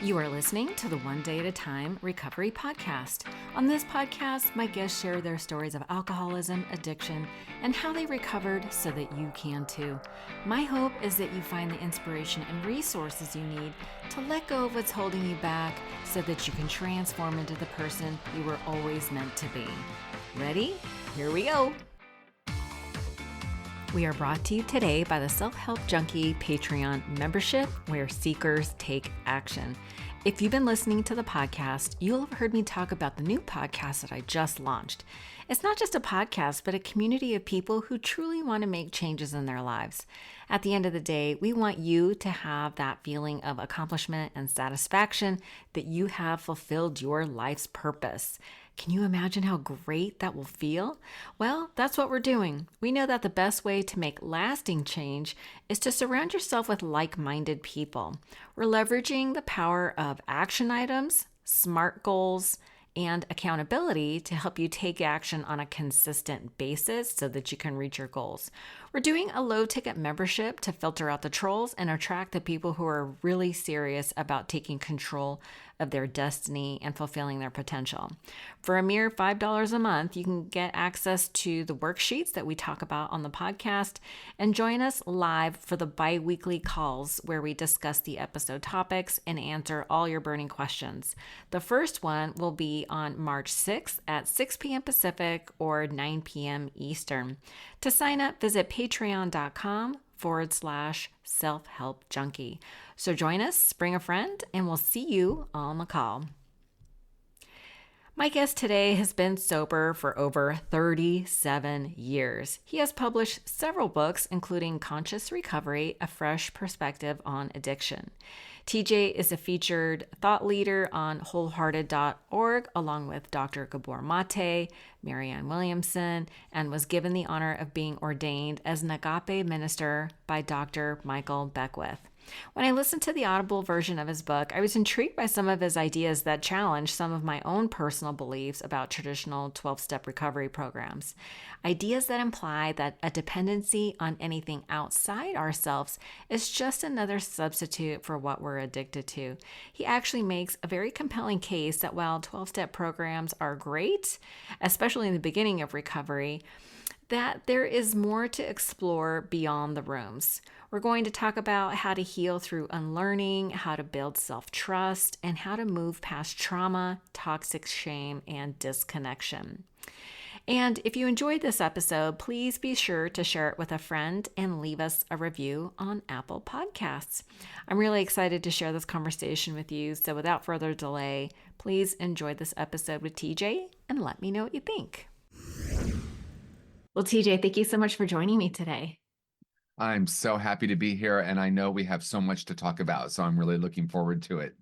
You are listening to the One Day at a Time Recovery Podcast. On this podcast, my guests share their stories of alcoholism, addiction, and how they recovered so that you can too. My hope is that you find the inspiration and resources you need to let go of what's holding you back so that you can transform into the person you were always meant to be. Ready? Here we go. We are brought to you today by the Self-Help Junkie Patreon membership, where seekers take action. If you've been listening to the podcast, you'll have heard me talk about the new podcast that I just launched. It's not just a podcast, but a community of people who truly want to make changes in their lives. At the end of the day, we want you to have that feeling of accomplishment and satisfaction that you have fulfilled your life's purpose. Can you imagine how great that will feel? Well, that's what we're doing. We know that the best way to make lasting change is to surround yourself with like-minded people. We're leveraging the power of action items, SMART goals, and accountability to help you take action on a consistent basis so that you can reach your goals. We're doing a low-ticket membership to filter out the trolls and attract the people who are really serious about taking control of their destiny and fulfilling their potential. For a mere $5 a month, you can get access to the worksheets that we talk about on the podcast and join us live for the bi-weekly calls where we discuss the episode topics and answer all your burning questions. The first one will be on March 6th at 6 p.m. Pacific or 9 p.m. Eastern. To sign up, visit patreon.com/self-help junkie. So join us, bring a friend, and we'll see you on the call. My guest today has been sober for over 37 years. He has published several books, including Conscious Recovery, A Fresh Perspective on Addiction. TJ is a featured thought leader on wholehearted.org, along with Dr. Gabor Mate, Marianne Williamson, and was given the honor of being ordained as an agape minister by Dr. Michael Beckwith. When I listened to the audible version of his book, I was intrigued by some of his ideas that challenged some of my own personal beliefs about traditional 12-step recovery programs. Ideas that imply that a dependency on anything outside ourselves is just another substitute for what we're addicted to. He actually makes a very compelling case that while 12-step programs are great, especially in the beginning of recovery, that there is more to explore beyond the rooms. We're going to talk about how to heal through unlearning, how to build self-trust, and how to move past trauma, toxic shame, and disconnection. And if you enjoyed this episode, please be sure to share it with a friend and leave us a review on Apple Podcasts. I'm really excited to share this conversation with you. So without further delay, please enjoy this episode with TJ and let me know what you think. Well, TJ, thank you so much for joining me today. I'm so happy to be here, and I know we have so much to talk about, so I'm really looking forward to it.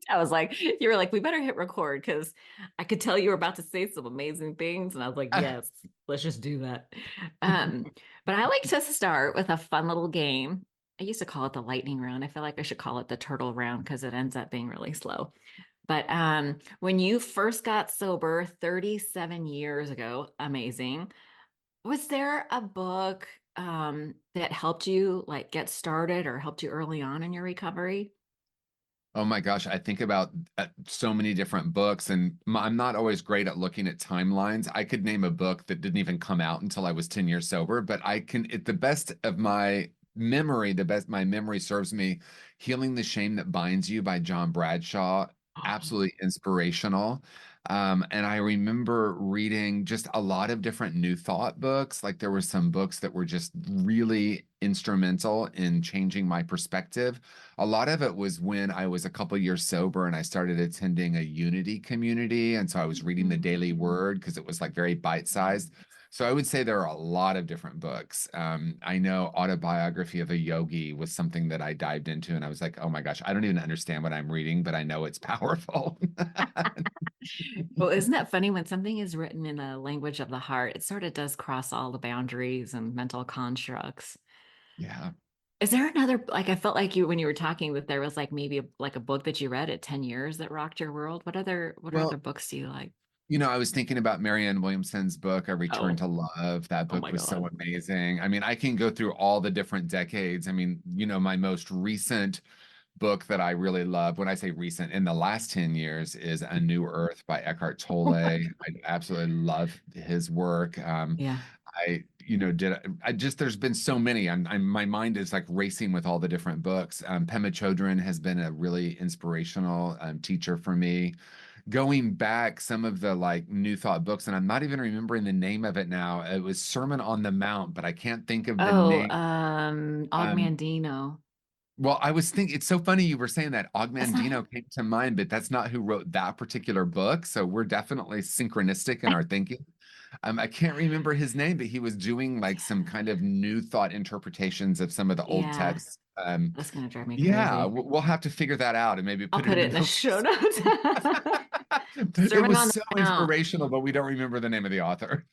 I was like, you were like, we better hit record because I could tell you were about to say some amazing things. And I was like, yes, let's just do that. But I like to start with a fun little game. I used to call it the lightning round. I feel like I should call it the turtle round because it ends up being really slow. But when you first got sober 37 years ago, amazing. Was there a book that helped you like get started or helped you early on in your recovery? Oh my gosh, I think about so many different books, and I'm not always great at looking at timelines. I could name a book that didn't even come out until I was 10 years sober, but I can, at the best of my memory, the best my memory serves me, Healing the Shame That Binds You by John Bradshaw, absolutely inspirational. And I remember reading just a lot of different New Thought books. Like there were some books that were just really instrumental in changing my perspective. A lot of it was when I was a couple years sober and I started attending a Unity community. And so I was reading the Daily Word because it was like very bite-sized. So I would say there are a lot of different books. I know Autobiography of a Yogi was something that I dived into, and I was like, oh my gosh, I don't even understand what I'm reading, but I know it's powerful. Well, isn't that funny when something is written in a language of the heart, it sort of does cross all the boundaries and mental constructs. Yeah. Is there another, like, I felt like you, when you were talking that there was like maybe like a book that you read at 10 years that rocked your world. What other Well, books do you like? I was thinking about Marianne Williamson's book, A Return Oh, to Love. That oh book my was so God. amazing. I mean, I can go through all the different decades. I mean, my most recent book that I really love, when I say recent, in the last 10 years, is A New Earth by Eckhart Oh Tolle. my, I absolutely love his work. yeah. I, I just, there's been so many. my mind is like racing with all the different books. Pema Chodron has been a really inspirational teacher for me. Going back, some of the like New Thought books, and I'm not even remembering the name of it now. It was Sermon on the Mount, but I can't think of the Oh, name. Um, Augmandino. well, I was thinking, it's so funny you were saying that. That's not Ogmandino him. came to mind, but that's not who wrote that particular book. So we're definitely synchronistic in our thinking. I can't remember his name, but he was doing like some kind of New Thought interpretations of some of the old Yeah, texts. that's gonna drive me Yeah, crazy. we'll have to figure that out and maybe I'll put it put in it the in the show notes. notes. It Sermon was on the so Mount. inspirational, but we don't remember the name of the author.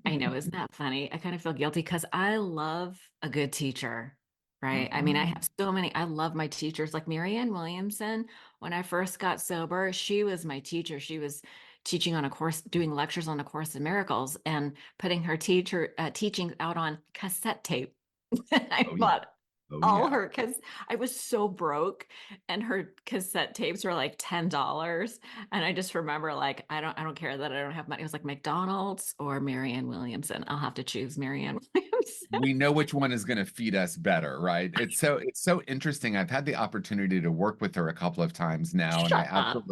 I know, isn't that funny? I kind of feel guilty because I love a good teacher, right? I mean, I Mhm. have so many, I love my teachers. Like Marianne Williamson, when I first got sober, she was my teacher. She was teaching on a course, doing lectures on A Course in Miracles and putting her teachings out on cassette tape. I Oh yeah. bought Oh all yeah. her because I was so broke and her cassette tapes were like $10. And I just remember like I don't care that I don't have money. It was like McDonald's or Marianne Williamson. I'll have to choose Marianne Williamson. We know which one is going to feed us better, right? It's so interesting. I've had the opportunity to work with her a couple of times now, and Shut up.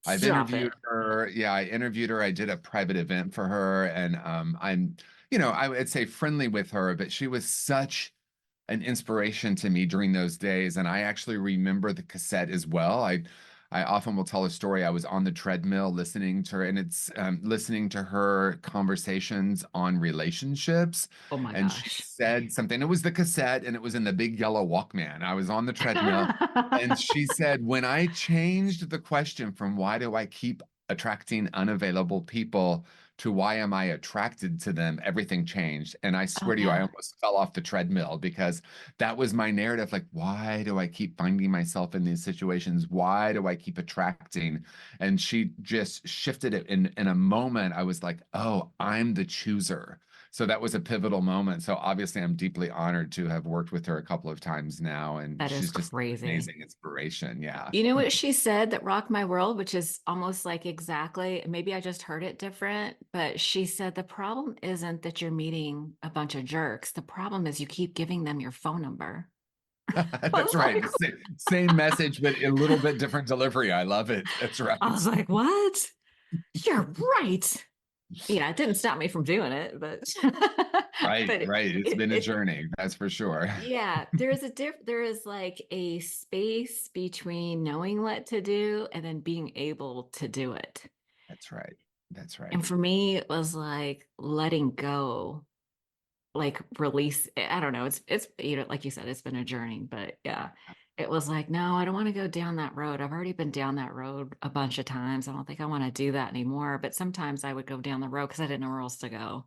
I've Stop interviewed it. her. Yeah, I interviewed her. I did a private event for her, and I would say friendly with her, but she was such an inspiration to me during those days. And I actually remember the cassette as well. I often will tell a story. I was on the treadmill listening to her, and it's listening to her conversations on relationships. Oh my And she gosh. said something. It was the cassette, and it was in the big yellow Walkman. I was on the treadmill, and she said, when I changed the question from why do I keep attracting unavailable people to why am I attracted to them, everything changed. And I Oh swear to you, I yeah. almost fell off the treadmill because that was my narrative. Like, why do I keep finding myself in these situations? Why do I keep attracting? And she just shifted it in a moment. I was like, oh, I'm the chooser. So that was a pivotal moment. So obviously, I'm deeply honored to have worked with her a couple of times now, and That is she's just an crazy. amazing inspiration. Yeah. You know what she said that rocked my world, which is almost like exactly, maybe I just heard it different, but she said the problem isn't that you're meeting a bunch of jerks. The problem is you keep giving them your phone number. I That's was right. like, Same message, but a little bit different delivery. I love it. That's I right. was like, what? You're right. Yeah, it didn't stop me from doing it, but Right, but right. It's been a it journey, that's for sure. yeah, there is like a space between knowing what to do and then being able to do it. That's right. That's And right. for me, it was like letting go, like release. I don't know. It's like you said, it's been a journey, but yeah, it was like, no, I don't want to go down that road. I've already been down that road a bunch of times. I don't think I want to do that anymore. But sometimes I would go down the road because I didn't know where else to go.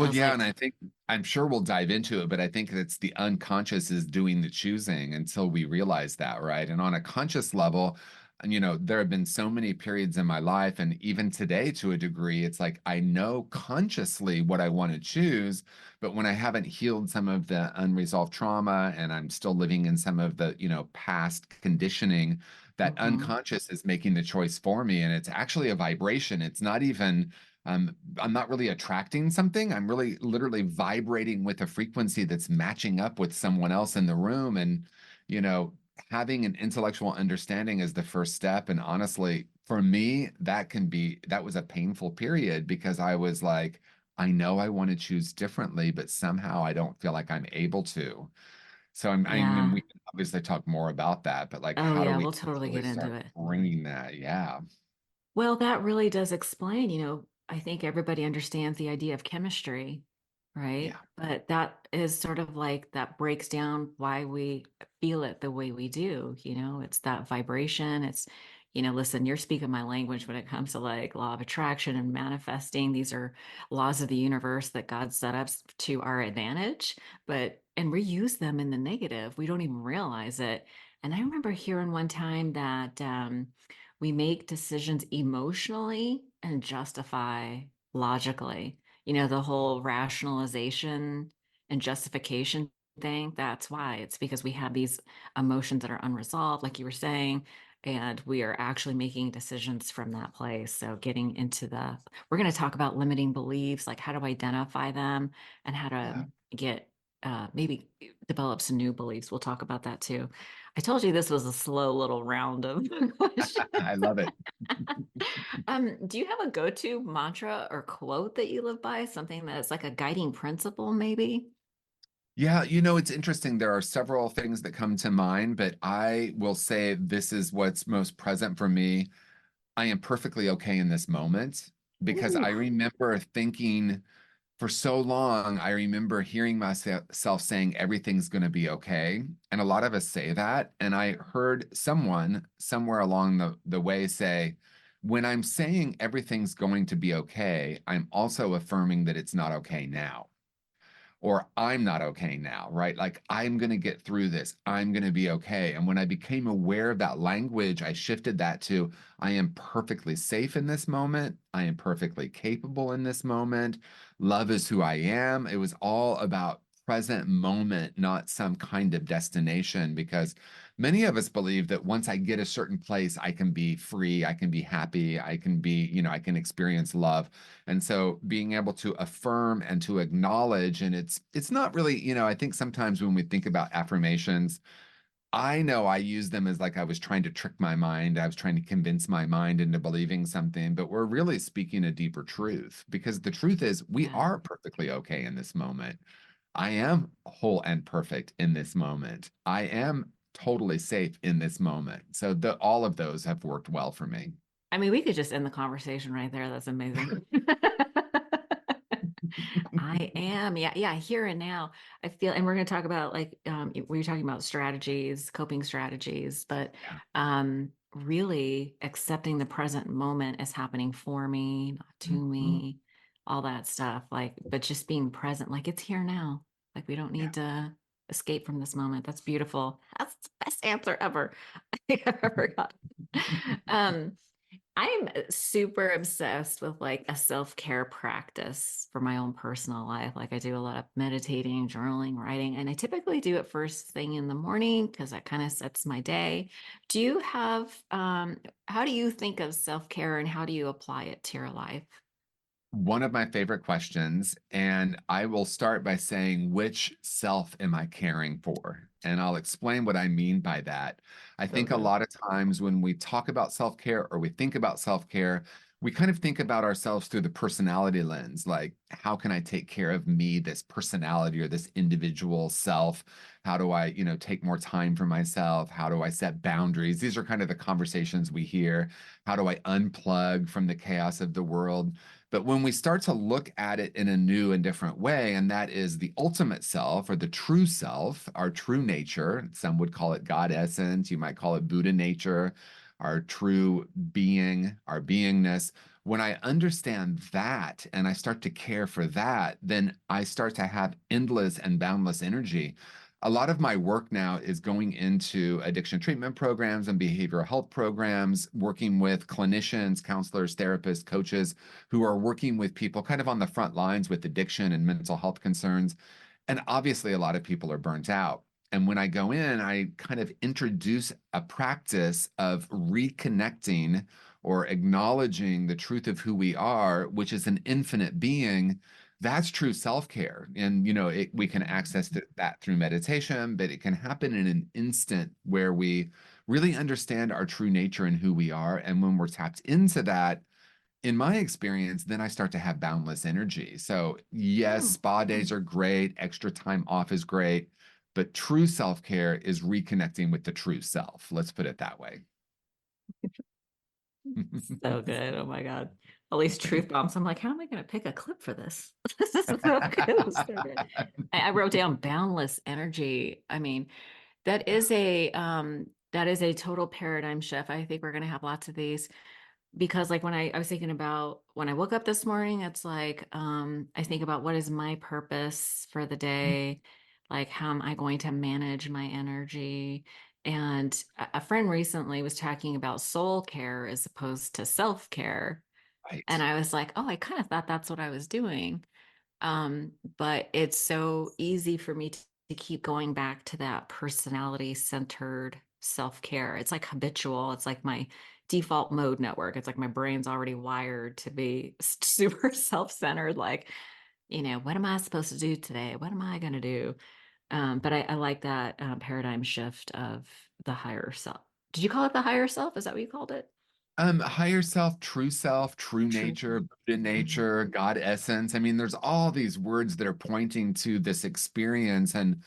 I Well, was yeah, like, and I'm sure we'll dive into it, but I think it's the unconscious is doing the choosing until we realize that, right? And on a conscious level, and there have been so many periods in my life, and even today to a degree, it's like I know consciously what I want to choose, but when I haven't healed some of the unresolved trauma and I'm still living in some of the, past conditioning, that mhm. unconscious is making the choice for me. And it's actually a vibration. It's not even I'm not really attracting something. I'm really literally vibrating with a frequency that's matching up with someone else in the room. And, you know, having an intellectual understanding is the first step. And honestly, for me, that was a painful period because I was like, I know I want to choose differently, but somehow I don't feel like I'm able to. So and Yeah. we can obviously talk more about that, but like, Oh how do yeah, we we'll totally actually get into start it. bringing that? Yeah. Well, that really does explain, I think everybody understands the idea of chemistry, right? Yeah. But that is sort of like that breaks down why we feel it the way we do, it's that vibration. Listen, you're speaking my language when it comes to like law of attraction and manifesting. These are laws of the universe that God set up to our advantage, and we use them in the negative. We don't even realize it. And I remember hearing one time that, we make decisions emotionally and justify logically. The whole rationalization and justification thing. That's why. It's because we have these emotions that are unresolved, like you were saying, and we are actually making decisions from that place. So getting into we're going to talk about limiting beliefs, like how to identify them and how to Yeah. get maybe develop some new beliefs. We'll talk about that too. I told you this was a slow little round of questions. I love it. Do you have a go-to mantra or quote that you live by? Something that's like a guiding principle, maybe? Yeah, it's interesting. There are several things that come to mind, but I will say this is what's most present for me. I am perfectly okay in this moment because Ooh, I remember thinking for so long, I remember hearing myself saying everything's going to be okay. And a lot of us say that. And I heard someone somewhere along the way say, when I'm saying everything's going to be okay, I'm also affirming that it's not okay now, or I'm not okay now, right? Like, I'm going to get through this. I'm going to be okay. And when I became aware of that language, I shifted that to I am perfectly safe in this moment. I am perfectly capable in this moment. Love is who I am. It was all about present moment, not some kind of destination, because many of us believe that once I get a certain place, I can be free, I can be happy, I can be, I can experience love. And so being able to affirm and to acknowledge, and it's not really, I think sometimes when we think about affirmations, I know I use them as like I was trying to trick my mind. I was trying to convince my mind into believing something, but we're really speaking a deeper truth, because the truth is we yeah. are perfectly okay in this moment. I am whole and perfect in this moment. I am totally safe in this moment. So all of those have worked well for me. I mean, we could just end the conversation right there. That's amazing. I am. Yeah, yeah, here and now. I feel, and we're going to talk about like we were talking about strategies, coping strategies, but Yeah. really accepting the present moment as happening for me, not to Mhm. me, all that stuff. Like, but just being present, like it's here now. Like we don't Yeah. need to escape from this moment. That's beautiful. That's the best answer ever I've ever got. Um, I'm super obsessed with like a self-care practice for my own personal life. Like I do a lot of meditating, journaling, writing, and I typically do it first thing in the morning because that kind of sets my day. Do you have, how do you think of self-care and how do you apply it to your life? One of my favorite questions, and I will start by saying, which self am I caring for? And I'll explain what I mean by that. I So think a good. lot of times when we talk about self-care or we think about self-care, we kind of think about ourselves through the personality lens. Like, how can I take care of me, this personality or this individual self? How do I, take more time for myself? How do I set boundaries? These are kind of the conversations we hear. How do I unplug from the chaos of the world? But when we start to look at it in a new and different way, and that is the ultimate self or the true self, our true nature, some would call it God essence, you might call it Buddha nature, our true being, our beingness. When I understand that and I start to care for that, then I start to have endless and boundless energy. A lot of my work now is going into addiction treatment programs and behavioral health programs, working with clinicians, counselors, therapists, coaches who are working with people kind of on the front lines with addiction and mental health concerns. And obviously, a lot of people are burnt out. And when I go in, I kind of introduce a practice of reconnecting or acknowledging the truth of who we are, which is an infinite being. That's true self-care. And, we can access that through meditation, but it can happen in an instant where we really understand our true nature and who we are. And when we're tapped into that, in my experience, then I start to have boundless energy. So, yes, Hmm. spa days are great, extra time off is great, but true self care is reconnecting with the true self. Let's put it that way. So good. Oh my God. All these truth bombs. I'm like, how am I going to pick a clip for this? This is so good. It's so good. I wrote down boundless energy. I mean, Yeah, that is a total paradigm shift. I think we're going to have lots of these because like when I was thinking about when I woke up this morning, it's like I think about what is my purpose for the day, like how am I going to manage my energy? And a friend recently was talking about soul care as opposed to self-care. And right. I was like, oh, I kind of thought that's what I was doing. But it's so easy for me to keep going back to that personality centered self-care. It's like habitual. It's like my default mode network. It's like my brain's already wired to be super self-centered. Like, what am I supposed to do today? What am I going to do? But I like that paradigm shift of the higher self. Did you call it the higher self? Is that what you called it? Higher self, true True. nature, Buddha Mhm. nature, God essence. I mean, there's all these words that are pointing to this experience. And,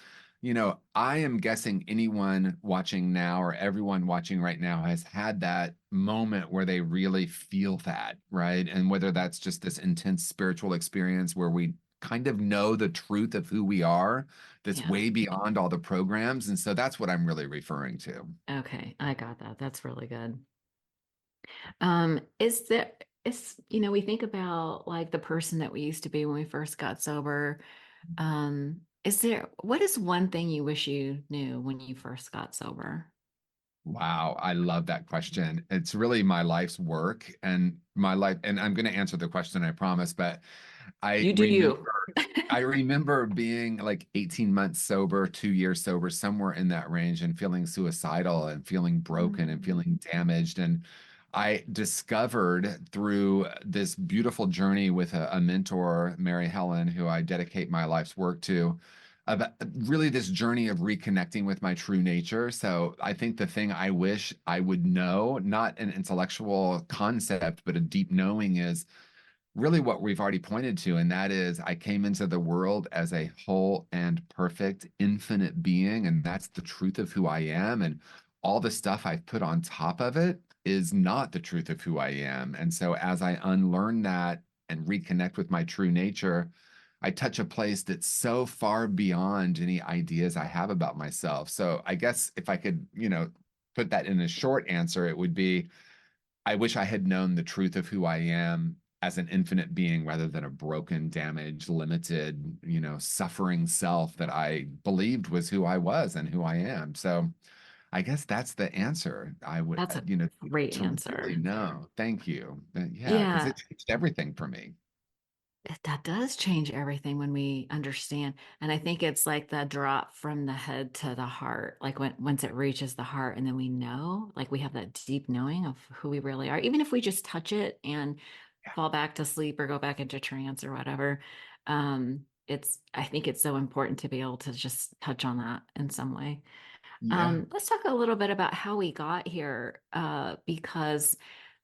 I am guessing anyone watching now or everyone watching right now has had that moment where they really feel that, right? And whether that's just this intense spiritual experience where we kind of know the truth of who we are, that's Yeah. way beyond all the programs. And so that's what I'm really referring to. Okay. I got that. That's really good. We think about like the person that we used to be when we first got sober. What is one thing you wish you knew when you first got sober? Wow, I love that question. It's really my life's work and my life, and I'm going to answer the question, I promise, but I You do remember you. I remember being like 18 months sober, 2 years sober, somewhere in that range, and feeling suicidal and feeling broken and Mm, feeling damaged. And I discovered through this beautiful journey with a mentor, Mary Helen, who I dedicate my life's work to, about really this journey of reconnecting with my true nature. So I think the thing I wish I would know, not an intellectual concept, but a deep knowing, is really what we've already pointed to, and that is I came into the world as a whole and perfect, infinite being, and that's the truth of who I am. And all the stuff I've put on top of it is not the truth of who I am. And so as I unlearn that and reconnect with my true nature, I touch a place that's so far beyond any ideas I have about myself. So I guess if I could, put that in a short answer, it would be I wish I had known the truth of who I am as an infinite being rather than a broken, damaged, limited, suffering self that I believed was who I was and who I am. So I guess that's the answer. I would, that's a great to really answer. know. Thank you. Yeah, because Yeah, it changed everything for me. that does change everything when we understand. And I think it's like the drop from the head to the heart, like once it reaches the heart, and then we know, like we have that deep knowing of who we really are, even if we just touch it and fall back to sleep or go back into trance or whatever. I think it's so important to be able to just touch on that in some way. Yeah. Let's talk a little bit about how we got here, because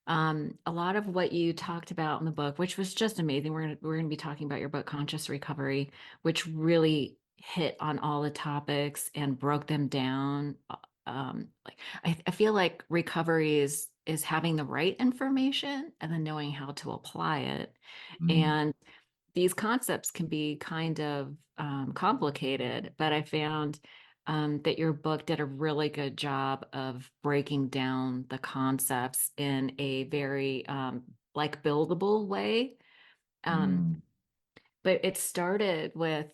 a lot of what you talked about in the book, which was just amazing. We're gonna be talking about your book, Conscious Recovery, which really hit on all the topics and broke them down. Like I feel like recovery is having the right information and then knowing how to apply it. Mm, And these concepts can be kind of complicated, but I found that your book did a really good job of breaking down the concepts in a very like buildable way. Um, mm, but it started with,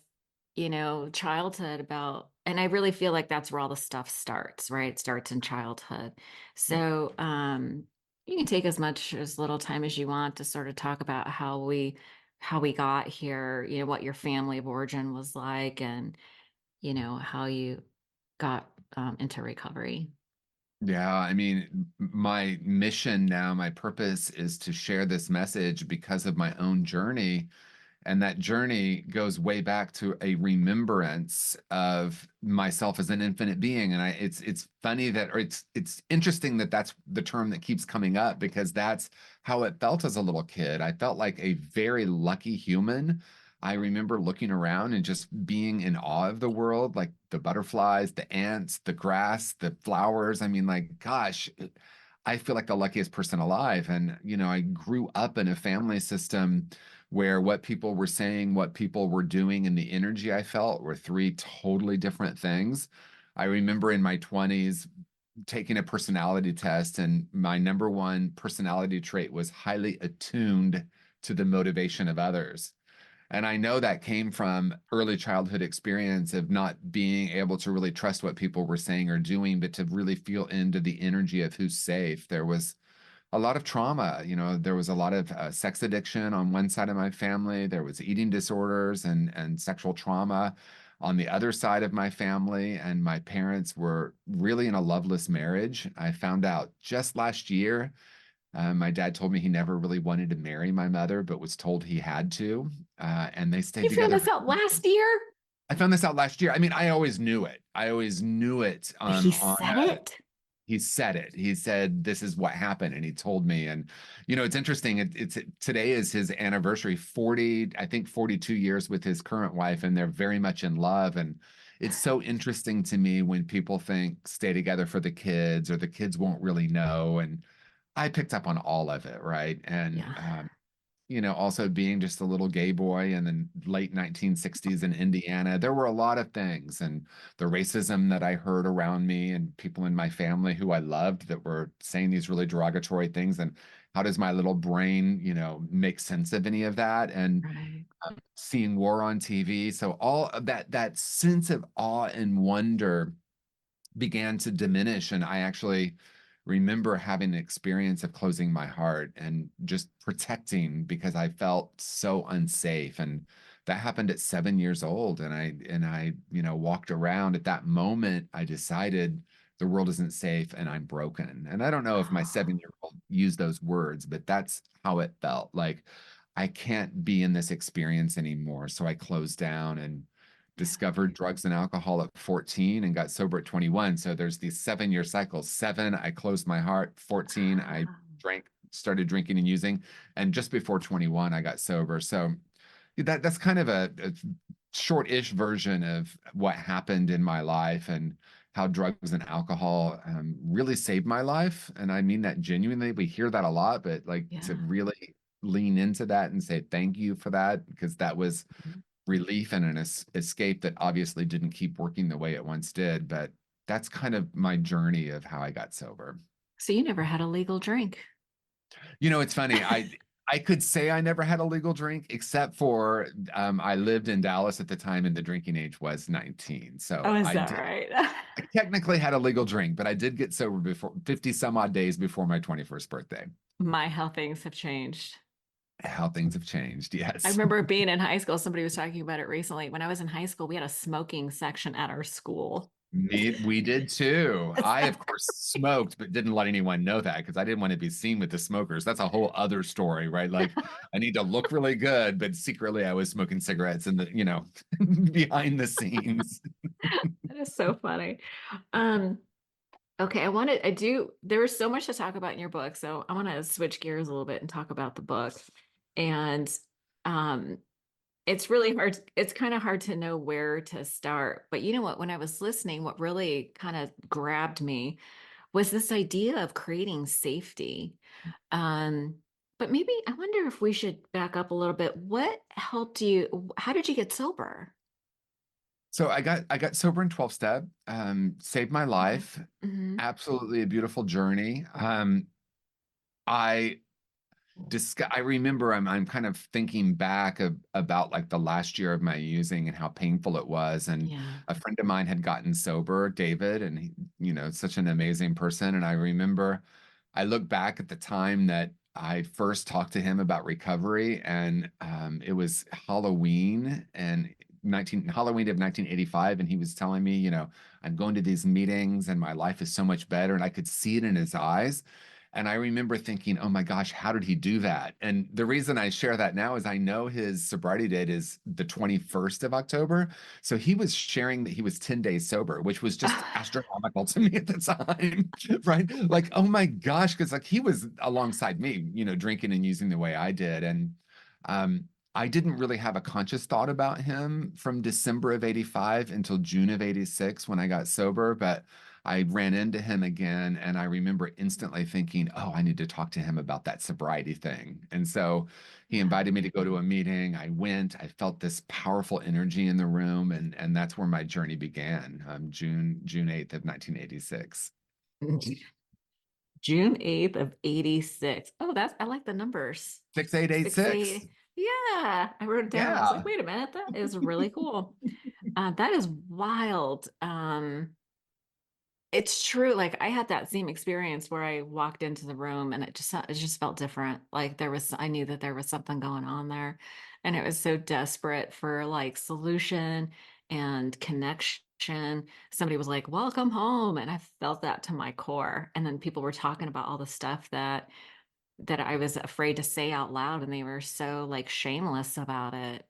childhood about, and I really feel like that's where all the stuff starts, right? It starts in childhood. yeah. So you can take as much as little time as you want to sort of talk about how we got here, what your family of origin was like, and how you got into recovery. Yeah, I mean, my mission now, my purpose is to share this message because of my own journey. And that journey goes way back to a remembrance of myself as an infinite being. And it's funny that, or it's interesting that that's the term that keeps coming up because that's how it felt as a little kid. I felt like a very lucky human. I remember looking around and just being in awe of the world, like the butterflies, the ants, the grass, the flowers. I mean, like, gosh, I feel like the luckiest person alive. And, I grew up in a family system where what people were saying, what people were doing, and the energy I felt were three totally different things. I remember in my 20s taking a personality test, and my number one personality trait was highly attuned to the motivation of others. And I know that came from early childhood experience of not being able to really trust what people were saying or doing, but to really feel into the energy of who's safe. There was a lot of trauma. There was a lot of sex addiction on one side of my family. There was eating disorders and sexual trauma on the other side of my family, and my parents were really in a loveless marriage. I found out just last year. My dad told me he never really wanted to marry my mother, but was told he had to. And they stayed You found together this for. out last year? I found this out last year. I mean, I always knew it. I always knew it. He On said it? He said it. He said this is what happened, and he told me. And it's interesting. It's today is his anniversary. 40, I think, 42 years with his current wife, and they're very much in love. And it's so interesting to me when people think stay together for the kids or the kids won't really know. And I picked up on all of it, right? And Yeah. also being just a little gay boy in the late 1960s in Indiana, there were a lot of things, and the racism that I heard around me and people in my family who I loved that were saying these really derogatory things. And how does my little brain, make sense of any of that? And Right. seeing war on TV. So all of that sense of awe and wonder began to diminish. And I actually remember having an experience of closing my heart and just protecting because I felt so unsafe. And that happened at 7 years old. And I, walked around at that moment. I decided the world isn't safe and I'm broken. And I don't know if my Oh, 7-year-old used those words, but that's how it felt. Like I can't be in this experience anymore. So I closed down and yeah. discovered drugs and alcohol at 14 and got sober at 21. So there's these 7-year cycles. Seven, I closed my heart. 14, I Ah, started drinking and using. And just before 21, I got sober. So that's kind of a short-ish version of what happened in my life and how drugs and alcohol really saved my life. And I mean that genuinely. We hear that a lot, but like to yeah. really lean into that and say thank you for that, because that was relief and an escape that obviously didn't keep working the way it once did. But that's kind of my journey of how I got sober. So you never had a legal drink. It's funny. I could say I never had a legal drink, except for I lived in Dallas at the time, and the drinking age was 19. Oh, So is I that did. right? I technically had a legal drink, but I did get sober before 50 some odd days before my 21st birthday. My, how things have changed. How things have changed. I Yes. remember being in high school, somebody was talking about it recently. When I was in high school, we had a smoking section at our school. We did too. I, of course, smoked, but didn't let anyone know that because I didn't want to be seen with the smokers. That's a whole other story, right? Like, I need to look really good, but secretly I was smoking cigarettes in the, behind the scenes. That is so funny. Um, okay, there was so much to talk about in your book, so I want to switch gears a little bit and talk about the book. And um, it's really hard, it's kind of hard to know where to start. But you know what, when I was listening, what really kind of grabbed me was this idea of creating safety. Um, but maybe I wonder if we should back up a little bit. What helped you? How did you get sober? So I got sober in 12 step, saved my Okay. life. Hmm. Absolutely a beautiful journey. I I remember I'm kind of thinking back about like the last year of my using and how painful it was. And Yeah. a friend of mine had gotten sober, David, and he, such an amazing person. And I remember I look back at the time that I first talked to him about recovery, and it was Halloween and 19 Halloween of 1985, and he was telling me, I'm going to these meetings and my life is so much better, and I could see it in his eyes. And I remember thinking, oh my gosh, how did he do that? And the reason I share that now is I know his sobriety date is the 21st of October. So he was sharing that he was 10 days sober, which was just astronomical to me at the time, right? Like, oh my gosh, because like he was alongside me, drinking and using the way I did. And I didn't really have a conscious thought about him from December of 85 until June of 86 when I got sober. But I ran into him again, and I remember instantly thinking, oh, I need to talk to him about that sobriety thing. And so he Yeah. invited me to go to a meeting. I went, I felt this powerful energy in the room, and that's where my journey began, June 8th of 1986. June 8th of 86. Oh, I like the numbers. 6886. 68. Yeah, I wrote it down. I was like, Yeah. wait a minute, that is really cool. That is wild. It's true. Like I had that same experience where I walked into the room and it just felt different. Like I knew that there was something going on there, and it was so desperate for like solution and connection. Somebody was like, "Welcome home," and I felt that to my core. And then people were talking about all the stuff that I was afraid to say out loud, and they were so like shameless about it,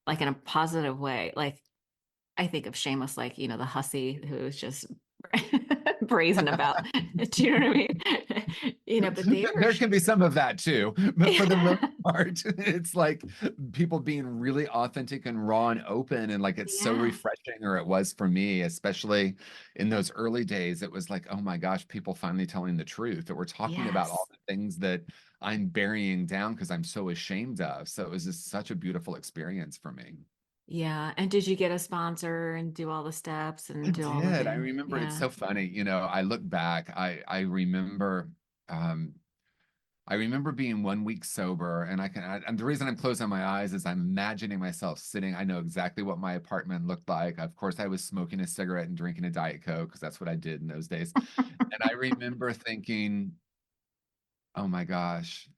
like in a positive way. Like I think of shameless, like, the hussy who's just brazen about, do you know what I mean? But they were, There can be some of that too, but for the most part, it's like people being really authentic and raw and open, and like it's so yeah, refreshing, or it was for me, especially in those early days. It was like, oh my gosh, people finally telling the truth, that we're talking about all yes, the things that I'm burying down because I'm so ashamed of. So it was just such a beautiful experience for me. yeah. And did you get a sponsor and do all the steps I and do all the did. I things? remember it's Yeah. so funny. I look back, I remember um I remember being 1 week sober, and and the reason I'm closing my eyes is I'm imagining myself sitting. I know exactly what my apartment looked like. Of course, I was smoking a cigarette and drinking a Diet Coke because that's what I did in those days. And I remember thinking, oh my gosh,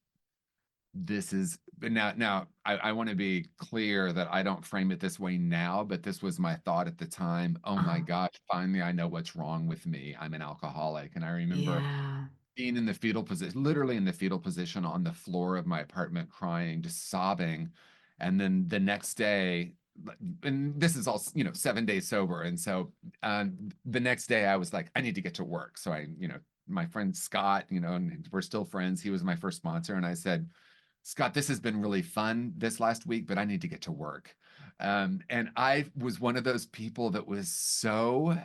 this is, but now I want to be clear that I don't frame it this way now, but this was my thought at the time. Oh my Uh, gosh, finally I know what's wrong with me. I'm an alcoholic. And I remember yeah. being in the fetal position, literally in the fetal position on the floor of my apartment, crying, just sobbing. And then the next day, and this is all, 7 days sober. And so the next day I was like, I need to get to work. So my friend Scott, and we're still friends. He was my first sponsor. And I said, Scott, this has been really fun this last week, but I need to get to work. And I was one of those people that was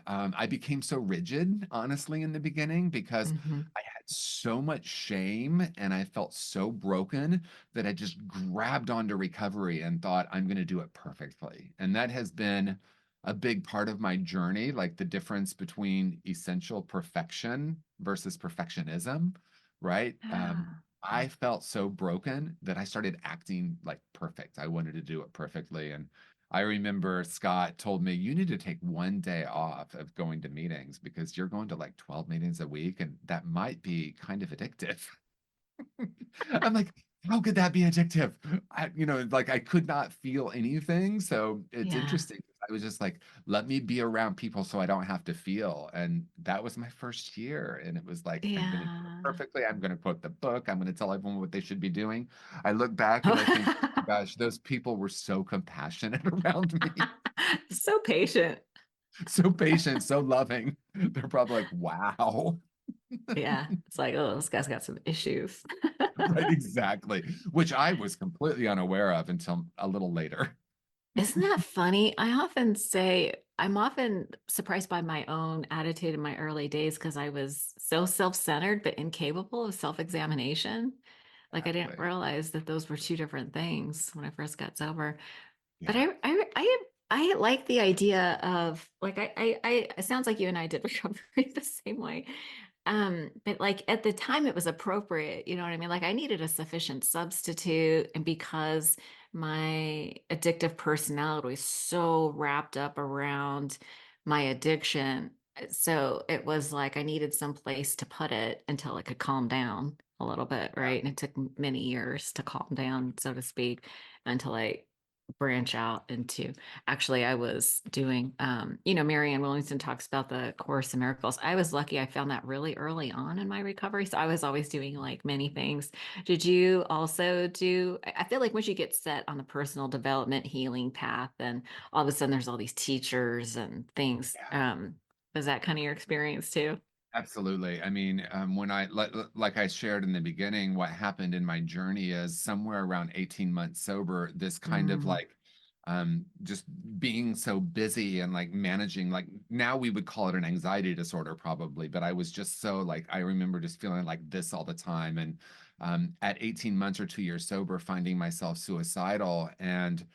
I became so rigid, honestly, in the beginning because Hmm. I had so much shame and I felt so broken that I just grabbed onto recovery and thought, I'm going to do it perfectly. And that has been a big part of my journey, like the difference between essential perfection versus perfectionism, right? Ah, I felt so broken that I started acting like perfect. I wanted to do it perfectly. And I remember Scott told me, you need to take 1 day off of going to meetings because you're going to like 12 meetings a week, and that might be kind of addictive. I'm like, how could that be addictive? Like I could not feel anything. So it's yeah. interesting. I was just like, let me be around people so I don't have to feel. And that was my first year. And it was like, I'm going to do it Yeah. perfectly. I'm going to quote the book. I'm going to tell everyone what they should be doing. I look back and I think, oh my gosh, those people were so compassionate around me, So patient. so patient, so loving. They're probably like, wow. Yeah. It's like, oh, this guy's got some issues. Right, exactly. Which I was completely unaware of until a little later. Isn't that funny? I often say I'm often surprised by my own attitude in my early days because I was so self-centered but incapable of self-examination. Like I didn't Exactly. realize that those were two different things when I first got sober. But Yeah. I like the idea of like it sounds like you and I did recovery the same way. But like at the time it was appropriate, you know what I mean? Like I needed a sufficient substitute, and because my addictive personality was so wrapped up around my addiction, so it was like I needed some place to put it until it could calm down a little bit, right? And it took many years to calm down, so to speak, until I branch out into, actually I was doing, Marianne Williamson talks about the Course in Miracles. I was lucky I found that really early on in my recovery, so I was always doing like many things. Did you also do, I feel like once you get set on the personal development healing path, then all of a sudden there's all these teachers and things. Yeah. Was that kind of your experience too? Absolutely. I mean, when like I shared in the beginning, what happened in my journey is somewhere around 18 months sober, this kind of Mm, like just being so busy and like managing, like now we would call it an anxiety disorder probably, but I was just so like I remember just feeling like this all the time. And at 18 months or 2 years sober, finding myself suicidal, and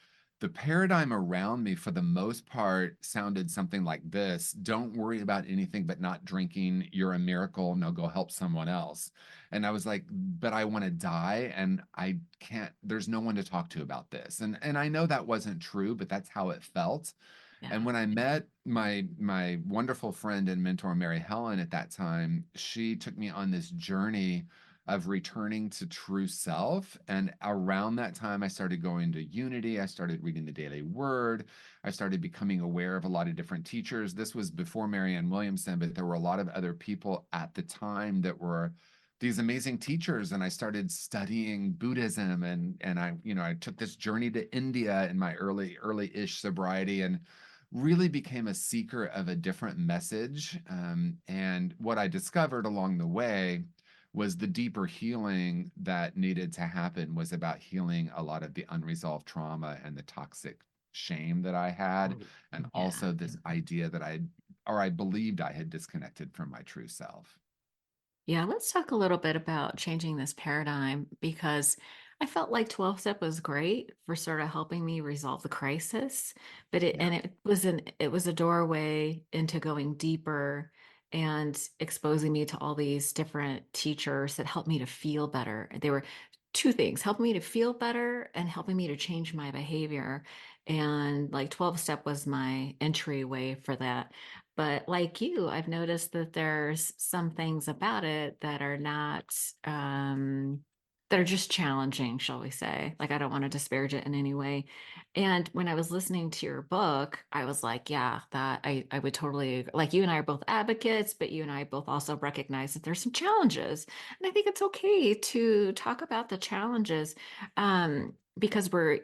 the paradigm around me for the most part sounded something like this: don't worry about anything but not drinking. You're a miracle. No, go help someone else. And I was like, but I want to die and I can't, there's no one to talk to about this. And I know that wasn't true, but that's how it felt. And yeah. when I met my wonderful friend and mentor Mary Helen at that time, she took me on this journey of returning to true self. And around that time, I started going to Unity. I started reading the Daily Word. I started becoming aware of a lot of different teachers. This was before Marianne Williamson, but there were a lot of other people at the time that were these amazing teachers. And I started studying Buddhism, and I took this journey to India in my early-ish sobriety, and really became a seeker of a different message. And what I discovered along the way was the deeper healing that needed to happen was about healing a lot of the unresolved trauma and the toxic shame that I had, Oh, and yeah. also this idea that I believed I had disconnected from my true self. Yeah, let's talk a little bit about changing this paradigm because I felt like 12 step was great for sort of helping me resolve the crisis, but Yeah. it was a doorway into going deeper and exposing me to all these different teachers that helped me to feel better. They were two things, helping me to feel better and helping me to change my behavior. And like 12 step was my entryway for that. But like you, I've noticed that there's some things about it that are not, that are just challenging, shall we say. Like, I don't want to disparage it in any way. And when I was listening to your book, I was like, yeah, I would totally, like you and I are both advocates, but you and I both also recognize that there's some challenges. And I think it's okay to talk about the challenges. Because we're,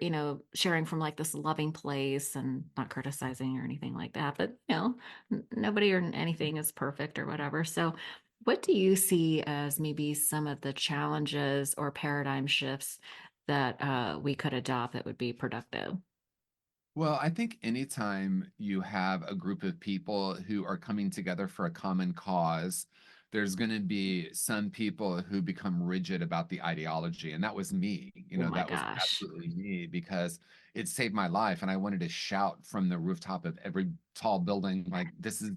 sharing from like this loving place and not criticizing or anything like that. But, nobody or anything is perfect or whatever. So, what do you see as maybe some of the challenges or paradigm shifts that we could adopt that would be productive? Well, I think anytime you have a group of people who are coming together for a common cause, there's going to be some people who become rigid about the ideology. And that was me. Oh my That was gosh. absolutely me because it saved my life. And I wanted to shout from the rooftop of every tall building, like, this is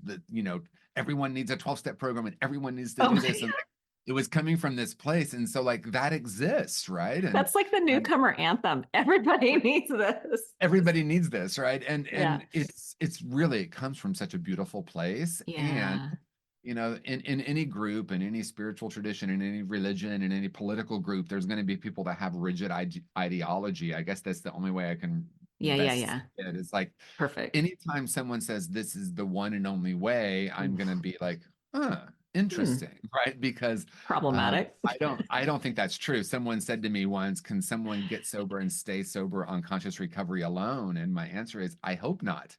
everyone needs a 12-step program and everyone needs to Oh do my, this. And like, it was coming from this place. And so, like, that exists, right? And that's like the newcomer anthem. Everybody needs this. everybody needs this, right? and Yeah. and it's really, it comes from such a beautiful place. And Yeah. in any group, in any spiritual tradition, in any religion, in any political group, there's going to be people that have rigid ideology. I guess that's the only way I can Yeah. Yeah. best say Yeah. it. It's like Perfect. anytime someone says this is the one and only way, I'm going to Oof. be like, huh, Hmm. interesting, right? Because Problematic. I don't think that's true. Someone said to me once, can someone get sober and stay sober on conscious recovery alone? And my answer is, I hope not.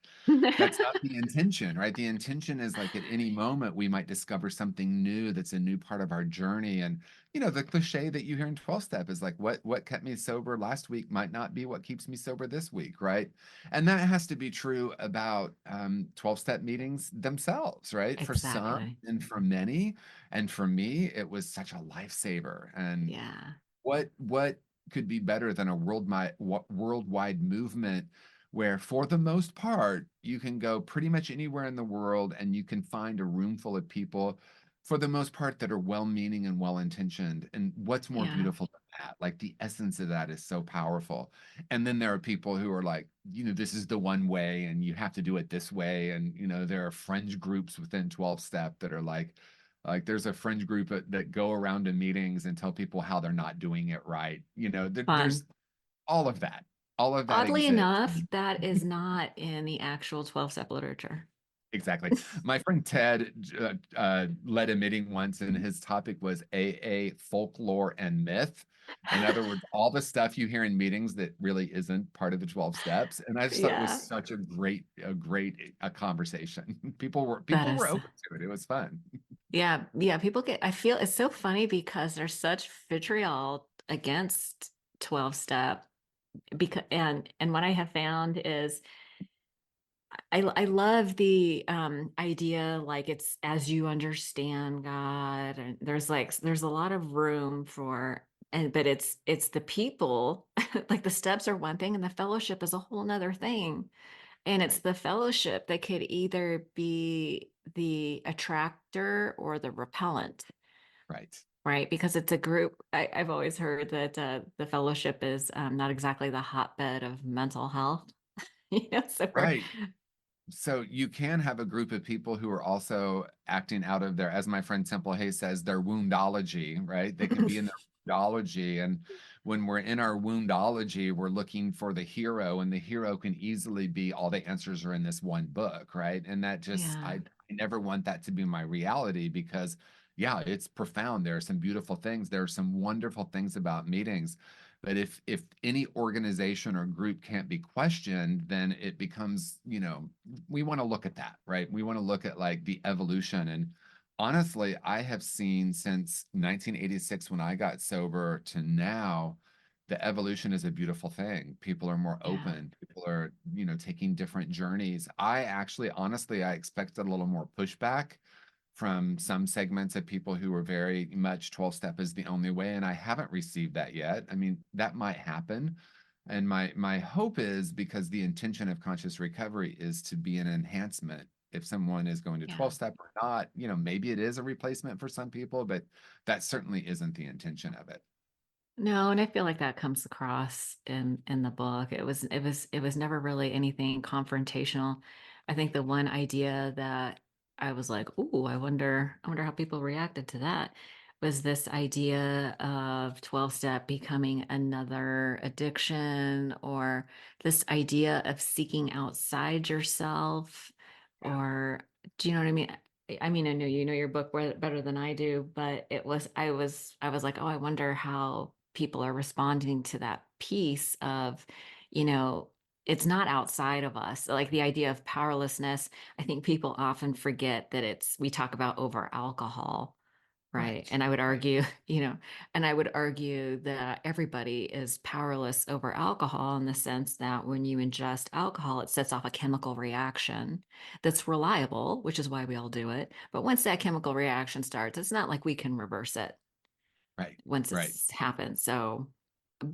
That's not the intention, right? The intention is, like, at any moment we might discover something new that's a new part of our journey. And the cliche that you hear in 12 step is like, what kept me sober last week might not be what keeps me sober this week, right? And that has to be true about 12 step meetings themselves, right? For some Exactly. and for many. And for me, it was such a lifesaver. And Yeah. what could be better than a worldwide movement where, for the most part, you can go pretty much anywhere in the world and you can find a room full of people, for the most part, that are well-meaning and well-intentioned. And what's more Yeah. beautiful than that? Like, the essence of that is so powerful. And then there are people who are like, this is the one way and you have to do it this way. And there are fringe groups within 12 step that are like there's a fringe group that go around to meetings and tell people how they're not doing it right. There's Fun. all of that. All of that Oddly exists. enough, that is not in the actual 12-step literature. Exactly. My friend Ted led a meeting once, and his topic was AA folklore and myth. In other words, all the stuff you hear in meetings that really isn't part of the 12 steps. And I just thought it was Yeah, such a great conversation. People were that people were is. open to it. It was fun. Yeah, yeah. I feel it's so funny because there's such vitriol against 12-step because and what I have found is I love the idea like it's as you understand God and there's a lot of room for and but it's the people like the steps are one thing and the fellowship is a whole nother thing. And it's Right. the fellowship that could either be the attractor or the repellent, Right. right? Because it's a group. I've always heard that the fellowship is not exactly the hotbed of mental health. So we're Right. So you can have a group of people who are also acting out of their, as my friend Temple Hayes says, their woundology, right? They can be in their woundology. And when we're in our woundology, we're looking for the hero, and the hero can easily be all the answers are in this one book, right? And that just, Yeah, I never want that to be my reality because, yeah, it's profound. There are some beautiful things. There are some wonderful things about meetings. But if any organization or group can't be questioned, then it becomes, we want to look at that, right? We want to look at like the evolution. And honestly, I have seen since 1986 when I got sober to now, the evolution is a beautiful thing. People are more yeah, open. People are, taking different journeys. I actually, honestly, I expected a little more pushback from some segments of people who are very much 12 step is the only way, and I haven't received that yet. I mean, that might happen. And my hope is, because the intention of conscious recovery is to be an enhancement. If someone is going to yeah. 12 step or not, maybe it is a replacement for some people, but that certainly isn't the intention of it. No, and I feel like that comes across in the book. It was never really anything confrontational. I think the one idea that I was like, "Ooh, I wonder how people reacted to that," was this idea of 12 step becoming another addiction, or this idea of seeking outside yourself, Yeah. or do you know what I mean? I mean, I know you know your book better than I do, but I was like, oh, I wonder how people are responding to that piece of, you know, it's not outside of us. Like the idea of powerlessness, I think people often forget that we talk about over alcohol. Right. Right. And I would Right. argue, and I would argue that everybody is powerless over alcohol in the sense that when you ingest alcohol, it sets off a chemical reaction that's reliable, which is why we all do it. But once that chemical reaction starts, it's not like we can reverse it Right. once Right. it's happened. So,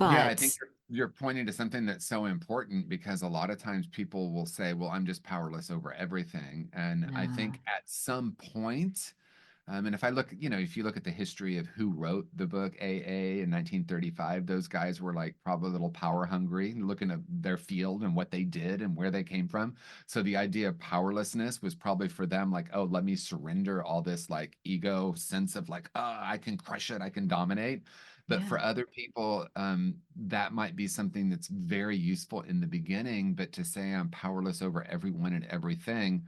Yeah, I think but you're pointing to something that's so important, because a lot of times people will say, "Well, I'm just powerless over everything." And I no, think at some point, and if I look, if you look at the history of who wrote the book AA in 1935, those guys were like probably a little power hungry, looking at their field and what they did and where they came from. So the idea of powerlessness was probably for them like, oh, let me surrender all this like ego sense of like, oh, I can crush it, I can dominate. But yeah, for other people, that might be something that's very useful in the beginning. But to say I'm powerless over everyone and everything,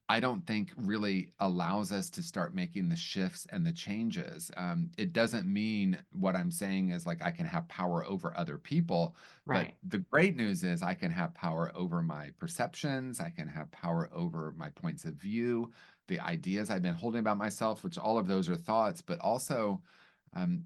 I don't think really allows us to start making the shifts and the changes. It doesn't mean what I'm saying is like I can have power over other people, but right. the great news is I can have power over my perceptions, I can have power over my points of view, the ideas I've been holding about myself, which all of those are thoughts, but also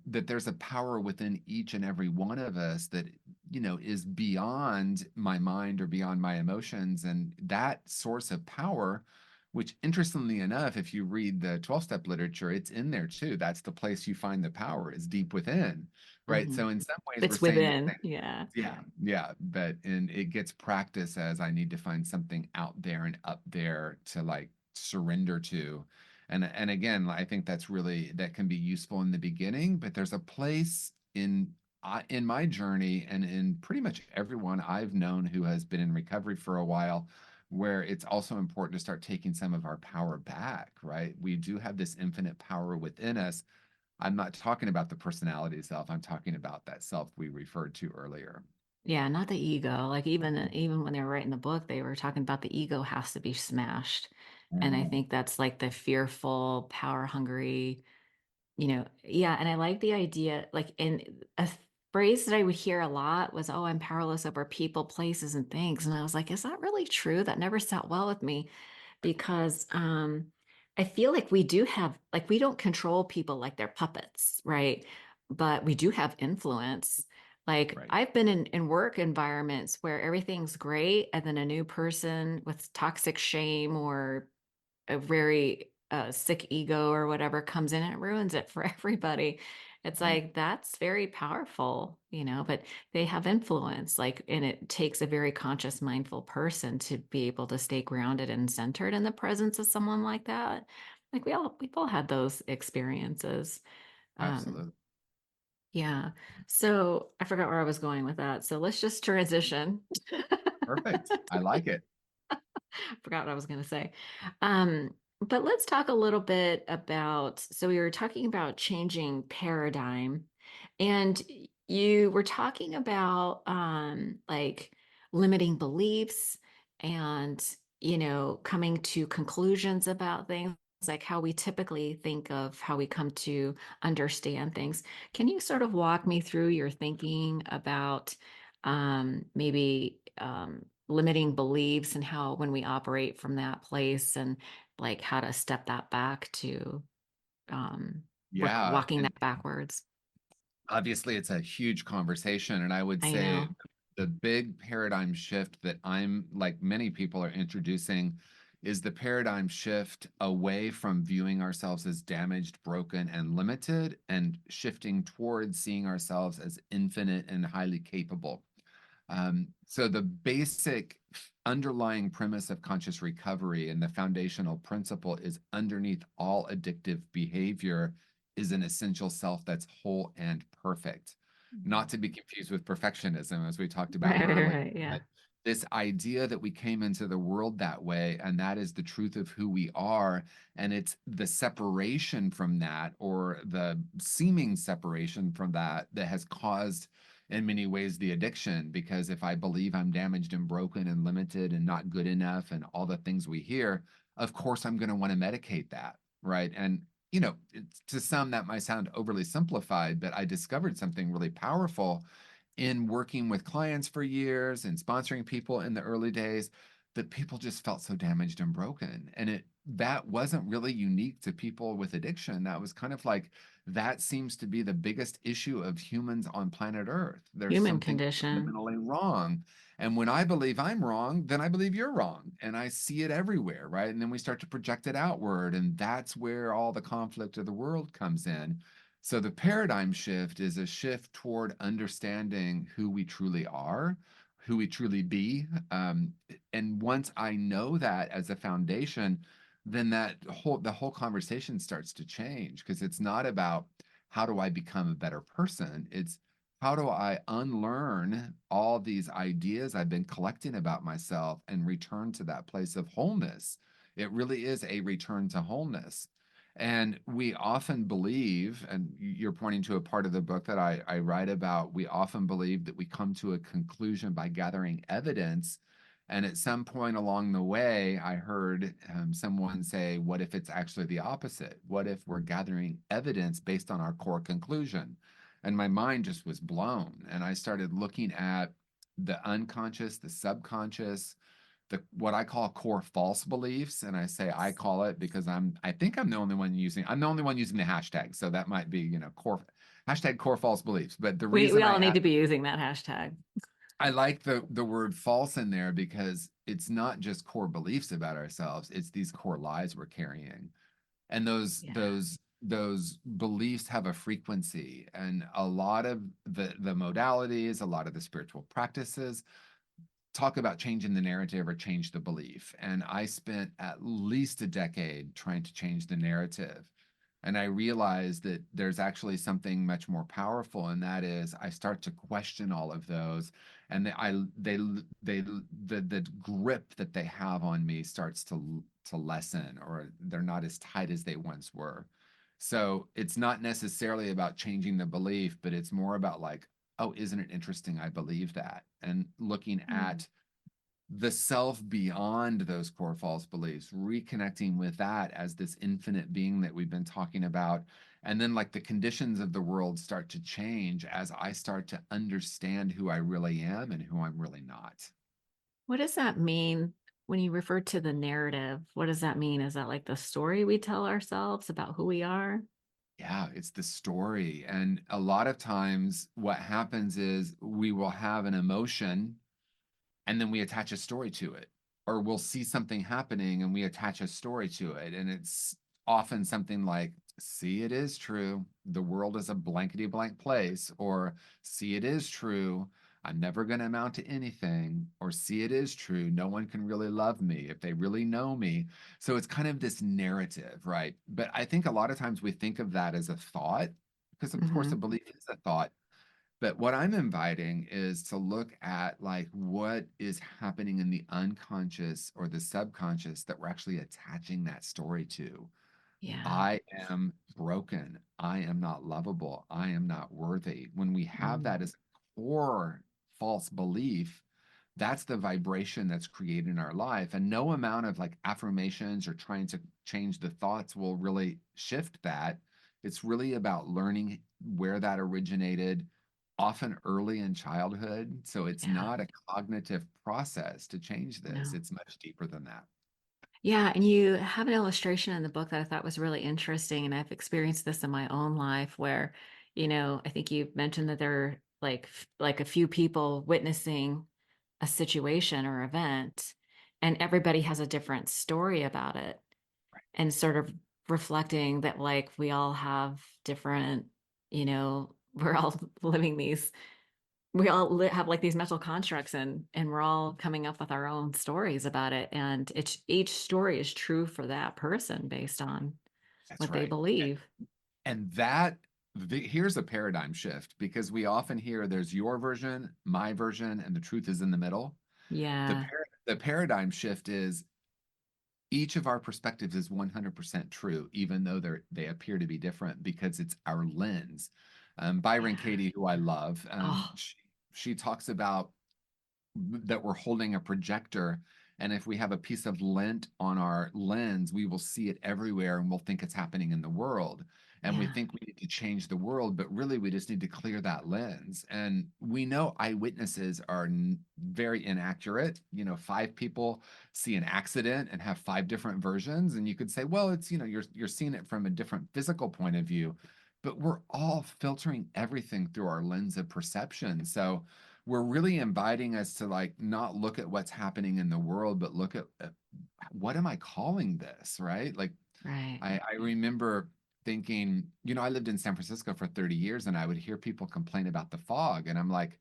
that there's a power within each and every one of us that is beyond my mind or beyond my emotions, and that source of power, which interestingly enough, if you read the 12-step literature, it's in there too. That's the place you find the power, is deep within, right? Hmm. So in some ways we're It's saying the within. same. Yeah. Yeah, yeah, but and it gets practice as I need to find something out there and up there to like surrender to. And again, I think that can be useful in the beginning, but there's a place in my journey and in pretty much everyone I've known who has been in recovery for a while, where it's also important to start taking some of our power back, right? We do have this infinite power within us. I'm not talking about the personality self. I'm talking about that self we referred to earlier. Yeah, not the ego. Like even when they were writing the book, they were talking about the ego has to be smashed. And I Mm, think that's like the fearful, power hungry, yeah, and I like the idea, like in a phrase that I would hear a lot was, "Oh, I'm powerless over people, places, and things." And I was like, "Is that really true?" That never sat well with me because I feel like we don't control people like they're puppets, right? But we do have influence. Like right. I've been in work environments where everything's great, and then a new person with toxic shame or a very sick ego or whatever comes in and it ruins it for everybody. It's Right. like that's very powerful, but they have influence, like, and it takes a very conscious, mindful person to be able to stay grounded and centered in the presence of someone like that. Like we've all had those experiences. Um, Absolutely. yeah. So I forgot where I was going with that. So let's just transition. Perfect. I like it. Forgot what I was going to say. But let's talk a little bit about, so we were talking about changing paradigm, and you were talking about like limiting beliefs and, coming to conclusions about things, like how we typically think of how we come to understand things. Can you sort of walk me through your thinking about maybe limiting beliefs and how when we operate from that place and like how to step that back to Yeah. walking And that backwards? obviously, it's a huge conversation. And I would I say know. the big paradigm shift that I'm like many people are introducing is the paradigm shift away from viewing ourselves as damaged, broken, and limited, and shifting towards seeing ourselves as infinite and highly capable. So the basic underlying premise of conscious recovery and the foundational principle is underneath all addictive behavior is an essential self that's whole and perfect. Not Mhm. to be confused with perfectionism, as we talked about Right, right, earlier, right. Yeah. but this idea that we came into the world that way, and that is the truth of who we are. And it's the separation from that, or the seeming separation from that, that has caused in many ways the addiction. Because if I believe I'm damaged and broken and limited and not good enough and all the things we hear, of course I'm going to want to medicate that, right? And to some that might sound overly simplified, but I discovered something really powerful in working with clients for years and sponsoring people in the early days, that people just felt so damaged and broken. And that wasn't really unique to people with addiction. That was kind of like, that seems to be the biggest issue of humans on planet Earth. There's Human something condition. fundamentally wrong. And when I believe I'm wrong, then I believe you're wrong. And I see it everywhere, right? And then we start to project it outward. And that's where all the conflict of the world comes in. So the paradigm shift is a shift toward understanding who we truly are, who we truly be. And once I know that as a foundation, then the whole conversation starts to change, because it's not about how do I become a better person. It's how do I unlearn all these ideas I've been collecting about myself and return to that place of wholeness. It really is a return to wholeness. And we often believe, and you're pointing to a part of the book that I write about, we often believe that we come to a conclusion by gathering evidence. And at some point along the way, I heard someone say, what if it's actually the opposite? What if we're gathering evidence based on our core conclusion? And my mind just was blown. And I started looking at the unconscious, the subconscious, the what I call core false beliefs. And I say I call it because I think I'm the only one using the hashtag. So that might be, core hashtag core false beliefs. But the We reason all need to be using that hashtag. I like the word false in there, because it's not just core beliefs about ourselves, it's these core lies we're carrying. And Yeah. those beliefs have a frequency, and a lot of the modalities, a lot of the spiritual practices talk about changing the narrative or change the belief. And I spent at least a decade trying to change the narrative. And I realized that there's actually something much more powerful, and that is I start to question all of those, and the grip that they have on me starts to lessen, or they're not as tight as they once were. So it's not necessarily about changing the belief, but it's more about like, oh, isn't it interesting? I believe that. And looking Mm. at the self beyond those core false beliefs, reconnecting with that as this infinite being that we've been talking about. And then, like, the conditions of the world start to change as I start to understand who I really am and who I'm really not. What does that mean when you refer to the narrative? What does that mean? Is that like the story we tell ourselves about who we are? Yeah, it's the story. And a lot of times, what happens is we will have an emotion and then we attach a story to it, or we'll see something happening and we attach a story to it. And it's often something like, see, it is true, the world is a blankety blank place, or see, it is true, I'm never going to amount to anything, or see, it is true, no one can really love me if they really know me. So it's kind of this narrative, right? But I think a lot of times we think of that as a thought, because of course a Hmm. belief is a thought. But what I'm inviting is to look at like what is happening in the unconscious or the subconscious that we're actually attaching that story to. Yeah. I am broken. I am not lovable. I am not worthy. When we have Mm, that as a core false belief, that's the vibration that's created in our life. And no amount of like affirmations or trying to change the thoughts will really shift that. It's really about learning where that originated, often early in childhood. So it's yeah. not a cognitive process to change this, No. it's much deeper than that. Yeah, and you have an illustration in the book that I thought was really interesting, and I've experienced this in my own life where, I think you mentioned that there are like a few people witnessing a situation or event, and everybody has a different story about it, and sort of reflecting that like we all have different, we're all living these we all have like these mental constructs, and we're all coming up with our own stories about it, and it's each story is true for that person based on That's what they right. believe. And here's a paradigm shift because we often hear there's your version, my version, and the truth is in the middle. Yeah. The paradigm shift is each of our perspectives is 100% true, even though they appear to be different because it's our lens. Byron Yeah. Katie, who I love, Oh, she talks about that we're holding a projector. And if we have a piece of lint on our lens, we will see it everywhere and we'll think it's happening in the world. And we yeah. think we need to change the world, but really we just need to clear that lens. And we know eyewitnesses are very inaccurate. You know, five people see an accident and have five different versions. And you could say, well, it's, you're seeing it from a different physical point of view, but we're all filtering everything through our lens of perception. So we're really inviting us to like not look at what's happening in the world, but look at what am I calling this, right? Like Right. I remember thinking, I lived in San Francisco for 30 years and I would hear people complain about the fog. And I'm like,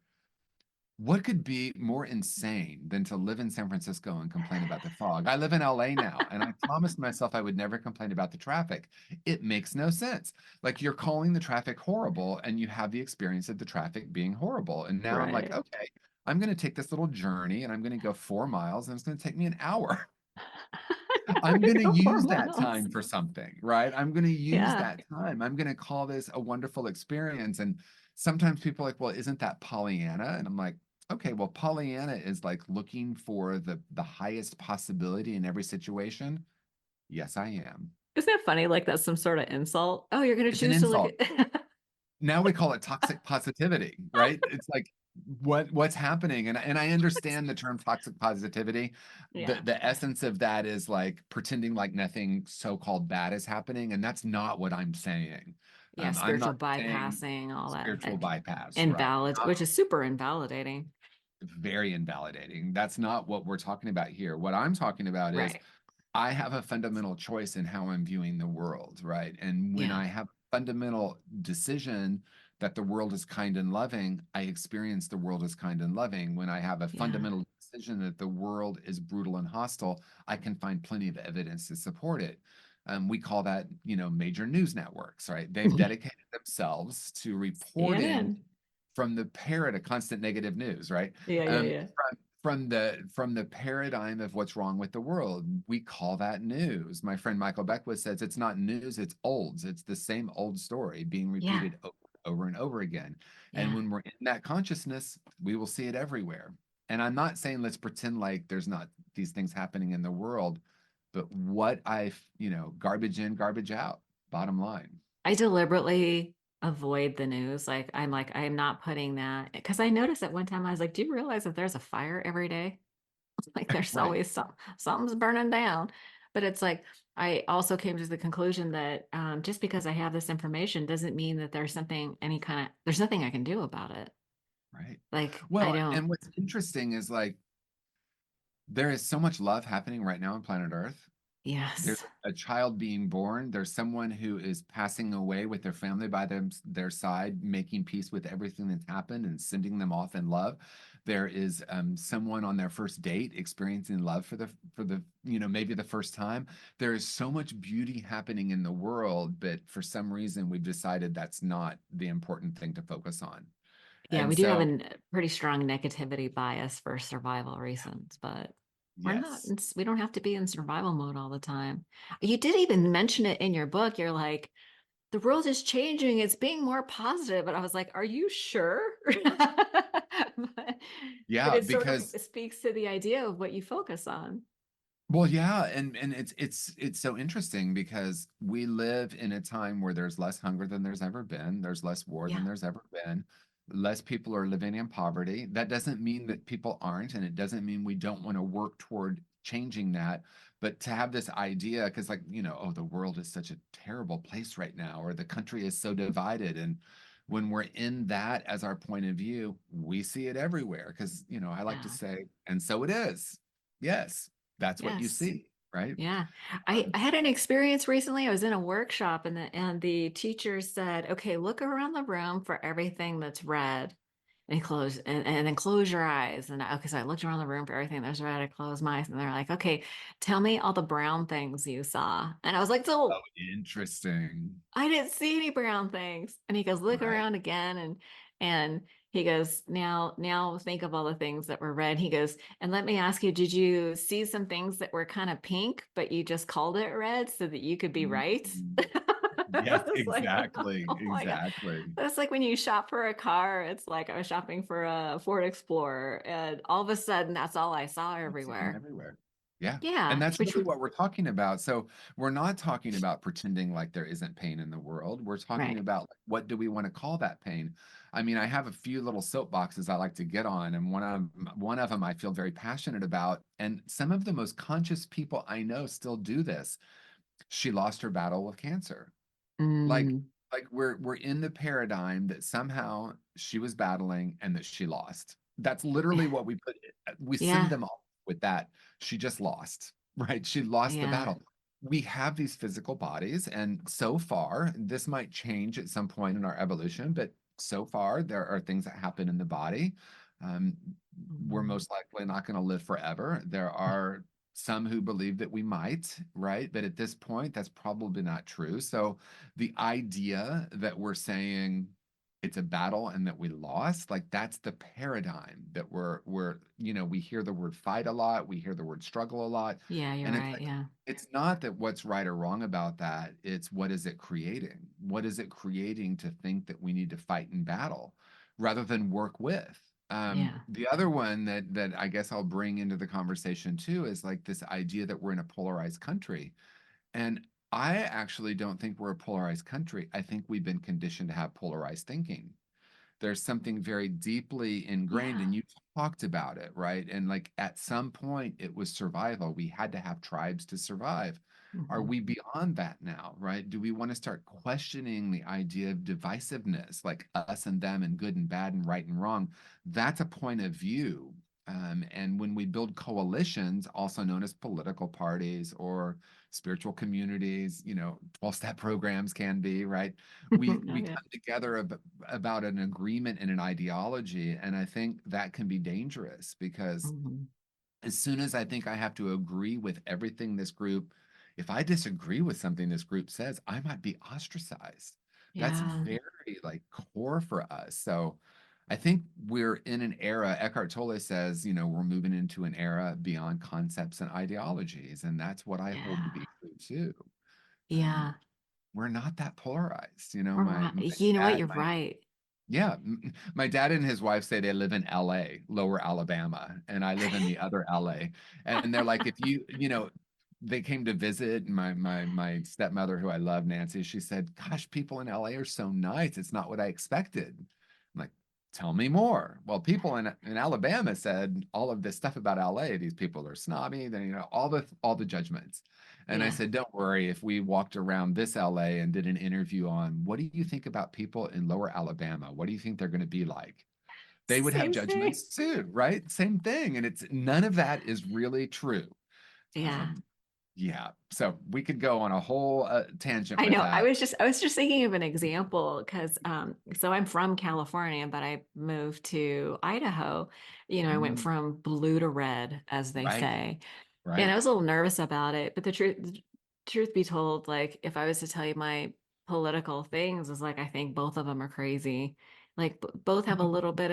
what could be more insane than to live in San Francisco and complain about the fog? I live in LA now, and I promised myself I would never complain about the traffic. It makes no sense. Like you're calling the traffic horrible, and you have the experience of the traffic being horrible. And now I'm like, Right. okay, I'm going to take this little journey and I'm going to go 4 miles, and it's going to take me an hour. We're I'm gonna going to go four use that miles. time for something, right? I'm going to use Yeah. that time. I'm going to call this a wonderful experience. And sometimes people are like, well, isn't that Pollyanna? And I'm like, okay, well, Pollyanna is like looking for the highest possibility in every situation. Yes, I am. Isn't that funny? Like that's some sort of insult. Oh, you're gonna It's an choose to look insult. at Now we call it toxic positivity, right? It's like what's happening, and I understand the term toxic positivity. Yeah. The essence of that is like pretending like nothing so-called bad is happening, and that's not what I'm saying. Yeah, I'm spiritual not saying bypassing, all that. spiritual bypass, right? Invalid, which is super invalidating. Very invalidating. That's not what we're talking about here. What I'm talking about is Right. I have a fundamental choice in how I'm viewing the world, right? And when Yeah. I have a fundamental decision that the world is kind and loving, I experience the world as kind and loving. When I have a Yeah. fundamental decision that the world is brutal and hostile, I can find plenty of evidence to support it. We call that, major news networks, right? They've dedicated themselves to reporting CNN. from the parrot of constant negative news, right? Yeah, yeah, Um, yeah. from the paradigm of what's wrong with the world, we call that news. My friend Michael Beckwith says it's not news, it's olds. It's the same old story being Yeah. repeated over and over again. And Yeah. when we're in that consciousness, we will see it everywhere. And I'm not saying let's pretend like there's not these things happening in the world, but garbage in, garbage out, bottom line. I deliberately avoid the news. Like, I'm not putting that because I noticed at one time I was like, do you realize that there's a fire every day? Like there's Right, always something's burning down. But it's like I also came to the conclusion that just because I have this information doesn't mean that there's nothing I can do about it. right. Like I Well, don't. and what's interesting is like there is so much love happening right now on planet Earth. There's Yes. a child being born. There's someone who is passing away with their family by their side, making peace with everything that's happened and sending them off in love. There is someone on their first date experiencing love for the maybe the first time. There is so much beauty happening in the world, but for some reason we've decided that's not the important thing to focus on. Yeah, And we do have a so, pretty strong negativity bias for survival reasons, but we're not, yes. we don't have to be in survival mode all the time. You did even mention it in your book. You're like, the world is changing, it's being more positive. But I was like, are you sure? But Yeah, it sort of because speaks to the idea of what you focus on. well, yeah, and it's so interesting because we live in a time where there's less hunger than there's ever been, there's less war than Yeah. there's ever been, less people are living in poverty. That doesn't mean that people aren't, and it doesn't mean we don't want to work toward changing that. But to have this idea, because like, oh, the world is such a terrible place right now, or the country is so divided, and when we're in that as our point of view, we see it everywhere. Because, I like to Yeah. say, and so it is. Yes, that's what you Yes. see, right? Yeah. I had an experience recently. I was in a workshop and the teacher said, okay, look around the room for everything that's red. And then close your eyes. And okay, so I looked around the room for everything that's red. I closed my eyes and they're like, okay, tell me all the brown things you saw. And I was like, Oh, so interesting. I didn't see any brown things. And he goes, look Right. around again. And he goes, now think of all the things that were red. He goes, and let me ask you, did you see some things that were kind of pink, but you just called it red so that you could be right? Mhm. I Yes, was like, exactly. oh my God. Exactly. That's like when you shop for a car, it's like I was shopping for a Ford Explorer, and all of a sudden that's all I saw It's seen everywhere. everywhere. Yeah. And Yeah, that's which really what we're talking about. So we're not talking about pretending like there isn't pain in the world. We're talking right. about like, what do we want to call that pain? I mean, I have a few little soapboxes I like to get on, and one of them I feel very passionate about. And some of the most conscious people I know still do this. She lost her battle with cancer. Like Mm, like we're in the paradigm that somehow she was battling and that she lost. That's literally what we send yeah, them off with that. She just lost, right? She lost the yeah, battle. We have these physical bodies, and so far, this might change at some point in our evolution, but so far there are things that happen in the body. Um, we're mhm, most likely not going to live forever. There are some who believe that we might, right? But at this point, that's probably not true. So the idea that we're saying it's a battle and that we lost, like that's the paradigm that we hear the word fight a lot, we hear the word struggle a lot, yeah, you're and it's right. like Yeah, it's not that what's right or wrong about that, it's what is it creating? What is it creating to think that we need to fight in battle rather than work with? yeah, The other one that I guess I'll bring into the conversation too is like this idea that we're in a polarized country. And I actually don't think we're a polarized country. I think we've been conditioned to have polarized thinking. There's something very deeply ingrained, yeah. and you talked about it, right? And like at some point, it was survival. We had to have tribes to survive. Are Hmm. we beyond that now, right? Do we want to start questioning the idea of divisiveness, like us and them, and good and bad, and right and wrong? That's a point of view. And when we build coalitions, also known as political parties or spiritual communities, 12-step programs can be, right? Oh, We yeah. come together about an agreement and an ideology. And I think that can be dangerous because Hmm. as soon as I think I have to agree with everything this group, if I disagree with something this group says, I might be ostracized. That's Yeah, very like core for us. So I think we're in an era, Eckhart Tolle says, we're moving into an era beyond concepts and ideologies. And that's what I hold to yeah, be true too. Um, yeah. we're not that polarized. We're My right. You know what? dad, You're right. yeah, my dad and his wife say they live in LA, Lower Alabama, and I live in the other LA. And they're like, if they came to visit my stepmother, who I love, Nancy, she said, "Gosh, people in LA are so nice. It's not what I expected." I'm like, "Tell me more." Well, people in Alabama said all of this stuff about LA. These people are snobby, then all the judgments. And I Yeah. said, don't worry, if we walked around this LA and did an interview on what do you think about people in lower Alabama? What do you think they're going to be like? They would have Same thing. judgments too, right? Same thing. And it's none of that is really true. Yeah. Um, yeah. So we could go on a whole tangent I with know. that. I was just thinking of an example because so I'm from California, but I moved to Idaho. I went Mm, from blue to red, as they right. say. And Right. I was a little nervous about it, but the truth be told, like if I was to tell you my political things, is like I think both of them are crazy. Like both have a little bit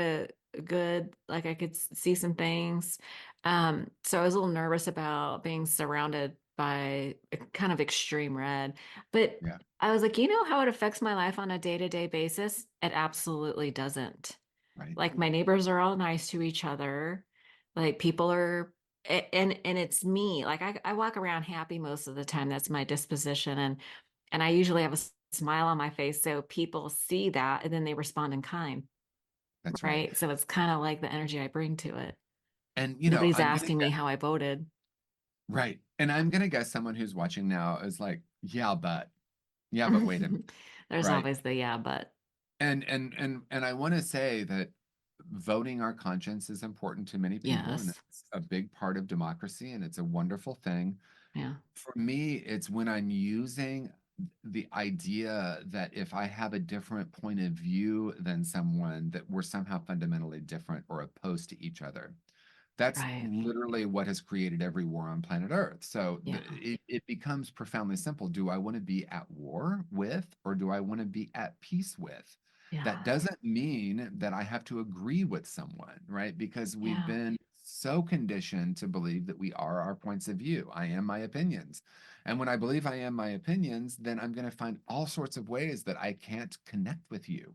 of good, like I could see some things. So I was a little nervous about being surrounded by a kind of extreme red, but Yeah. I was like, you know how it affects my life on a day-to-day basis? It absolutely doesn't. Right. Like my neighbors are all nice to each other. Like people are and it's me. Like I walk around happy most of the time. That's my disposition. And I usually have a smile on my face. So people see that and then they respond in kind. That's right. Right. So it's kind of like the energy I bring to it. And Nobody's I'm gonna asking me guess, how I voted. right. And I'm gonna guess someone who's watching now is like, yeah, but wait a minute, There's right? always the yeah, but And I want to say that voting our conscience is important to many people, and yes. it's a big part of democracy, and it's a wonderful thing. Yeah. For me, it's when I'm using the idea that if I have a different point of view than someone, that we're somehow fundamentally different or opposed to each other. That's Right. literally what has created every war on planet Earth. So Yeah. it becomes profoundly simple. Do I want to be at war with, or do I want to be at peace with? Yeah. That doesn't mean that I have to agree with someone, right? Because we've Yeah. been so conditioned to believe that we are our points of view. I am my opinions. And when I believe I am my opinions, then I'm going to find all sorts of ways that I can't connect with you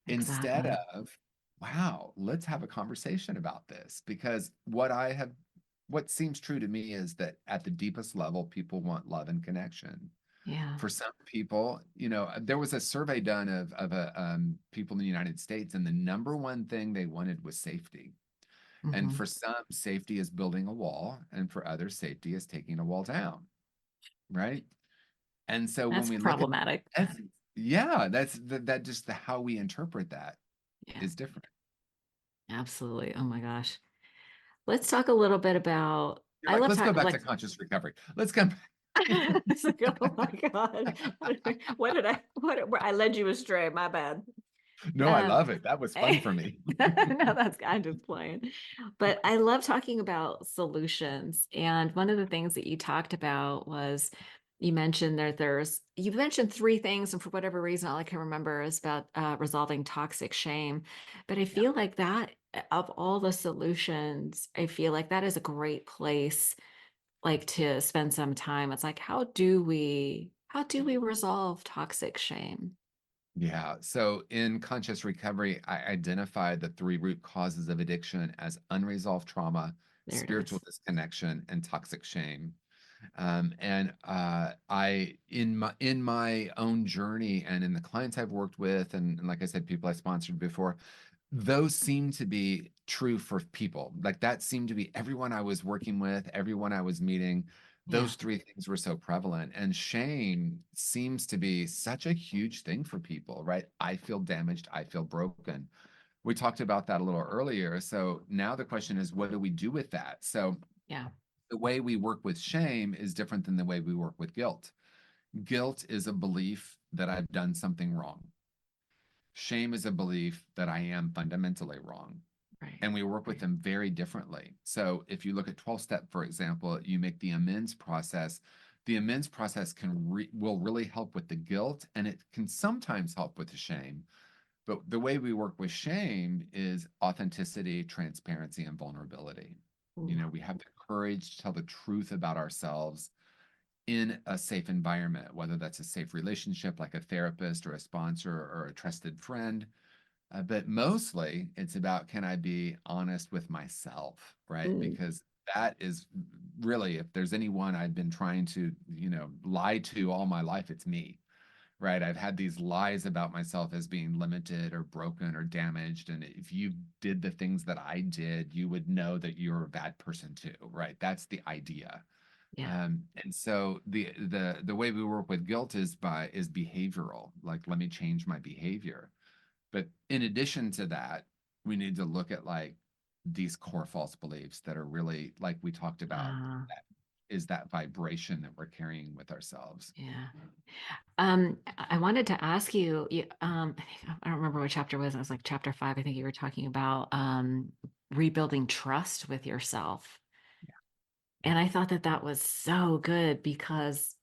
instead Exactly. of, wow, let's have a conversation about this. Because what seems true to me is that at the deepest level, people want love and connection. Yeah. For some people, there was a survey done of people in the United States, and the number one thing they wanted was safety. And Hmm. for some, safety is building a wall, and for others, safety is taking a wall down, right? And so when That's we look at problematic. essence, yeah, that just how we interpret that Yeah. is different. Absolutely. Oh my gosh. Let's talk a little bit about, You're I like, love let's go talking back to like conscious recovery. Let's come back. it's like, oh my God. What I led you astray, my bad. No, I Um love it. That was fun no, for me. that's I'm just playing. But I love talking about solutions. And one of the things that you talked about was you mentioned you mentioned three things, and for whatever reason, all I can remember is about resolving toxic shame. But I Yeah. feel like that of all the solutions, I feel like that is a great place like to spend some time. It's like, how do we resolve toxic shame? Yeah. So in conscious recovery, I identified the three root causes of addiction as unresolved trauma, There it spiritual is. disconnection, and toxic shame. And I in my own journey and in the clients I've worked with, and like I said, people I sponsored before, those seem to be true for people. Like that seemed to be everyone I was working with, everyone I was meeting. Yeah. Those three things were so prevalent. And shame seems to be such a huge thing for people, right? I feel damaged. I feel broken. We talked about that a little earlier. So now the question is, what do we do with that? So Yeah. the way we work with shame is different than the way we work with guilt. Guilt is a belief that I've done something wrong. Shame is a belief that I am fundamentally wrong. Right. And we work with them very differently. So if you look at 12 step, for example, you make the amends process. The amends process will really help with the guilt, and it can sometimes help with the shame. But the way we work with shame is authenticity, transparency, and vulnerability. Ooh, We have the courage to tell the truth about ourselves in a safe environment, whether that's a safe relationship like a therapist or a sponsor or a trusted friend. But mostly it's about, can I be honest with myself, right? mm, Because that is really, if there's anyone I've been trying to, lie to all my life, it's me, right? I've had these lies about myself as being limited or broken or damaged. And if you did the things that I did, you would know that you're a bad person too, right? That's the idea. yeah. And so the way we work with guilt is behavioral. Like, let me change my behavior. But in addition to that, we need to look at like these core false beliefs that are really, like we talked about, Uh, that is that vibration that we're carrying with ourselves. yeah. I wanted to ask I think, I don't remember what chapter it was. It was like chapter 5. I think you were talking about rebuilding trust with yourself. And I thought that that was so good because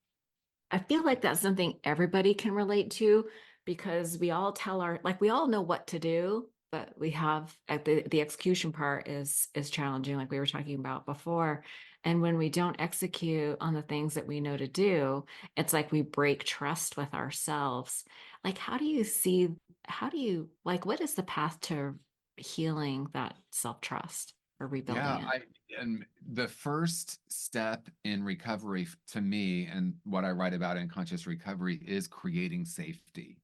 I feel like that's something everybody can relate to, because we all tell like we all know what to do, but we have the execution part is challenging, like we were talking about before. And when we don't execute on the things that we know to do, it's like we break trust with ourselves. Like, how do you, like, what is the path to healing that self-trust or rebuilding Yeah, it? and the first step in recovery to me, and what I write about in conscious recovery, is creating safety.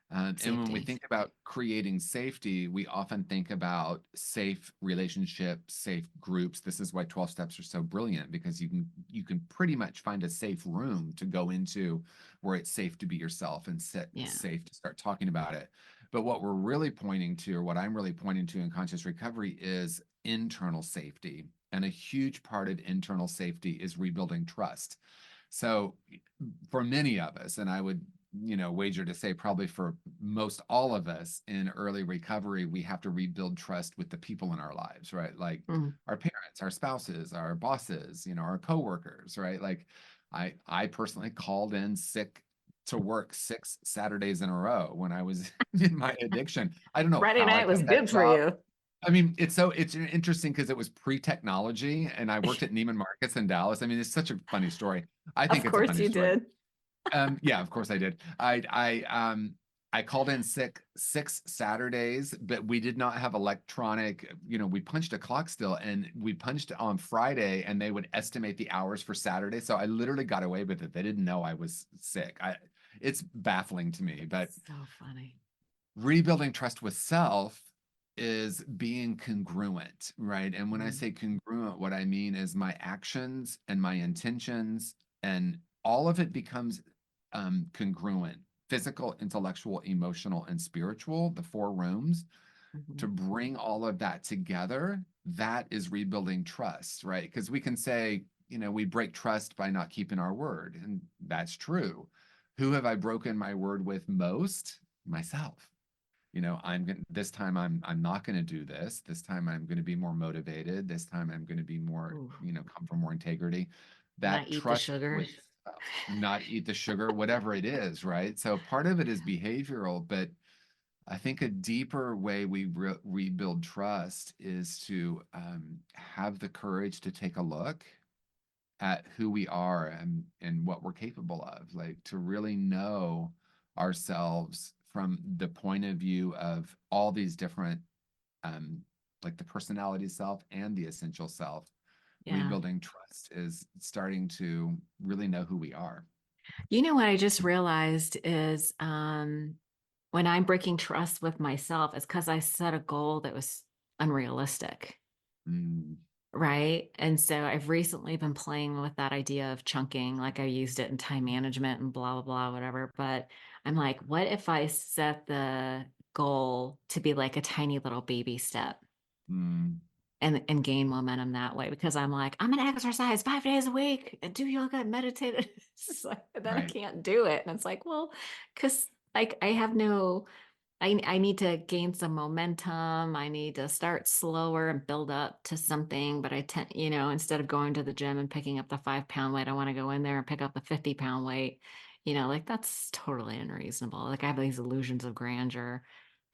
And when we Safety. think about creating safety, we often think about safe relationships, safe groups. This is why 12 steps are so brilliant, because you can pretty much find a safe room to go into where it's safe to be yourself and Yeah. safe to start talking about it. But what we're really pointing to, or what I'm really pointing to in conscious recovery, is internal safety. And a huge part of internal safety is rebuilding trust. So for many of us, and I would, wager to say probably for most all of us in early recovery, we have to rebuild trust with the people in our lives, right? Like Mm. our parents, our spouses, our bosses, our coworkers, right? Like I personally called in sick to work 6 Saturdays in a row when I was in my addiction. I don't know Friday how I night was kept that good for job. you. I mean, it's interesting because it was pre-technology, and I worked at Neiman Marcus in Dallas. I mean, it's such a funny story. I Of think it's a course funny you story. did. Yeah, of course I did. I called in sick 6 Saturdays, but we did not have electronic, we punched a clock still, and we punched on Friday, and they would estimate the hours for Saturday. So I literally got away with it. They didn't know I was sick. It's baffling to me, but So funny. rebuilding trust with self is being congruent, right? And when I Mm. say congruent, what I mean is my actions and my intentions, and all of it becomes congruent: physical, intellectual, emotional, and spiritual, the four rooms. To Mhm. bring all of that together, that is rebuilding trust, right? Because we can say, we break trust by not keeping our word, and that's true. Who have I broken my word with most? Myself. I'm going this time I'm not going to do this. This time I'm going to be more motivated. This time I'm going to be more, Ooh, come from more integrity. not That eat the trust sugar. with not eat the sugar, whatever it is, right? So part of it is behavioral, but I think a deeper way we rebuild trust is to have the courage to take a look at who we are and what we're capable of, like to really know ourselves from the point of view of all these different, um, like the personality self and the essential self. Yeah. Rebuilding trust is starting to really know who we are. You know what I just realized is when I'm breaking trust with myself, it's because I set a goal that was unrealistic. Mm, Right. And so I've recently been playing with that idea of chunking, like I used it in time management and blah, blah, blah, whatever. But I'm like, what if I set the goal to be like a tiny little baby step mm, and gain momentum that way? Because I'm like, I'm gonna exercise 5 days a week and do yoga and meditate. It's just like, then I right. can't do it. And it's like, well, because like I have no I need to gain some momentum. I need to start slower and build up to something. But I tend, instead of going to the gym and picking up the 5 pound weight, I want to go in there and pick up the 50 pound weight. Like that's totally unreasonable. Like I have these illusions of grandeur.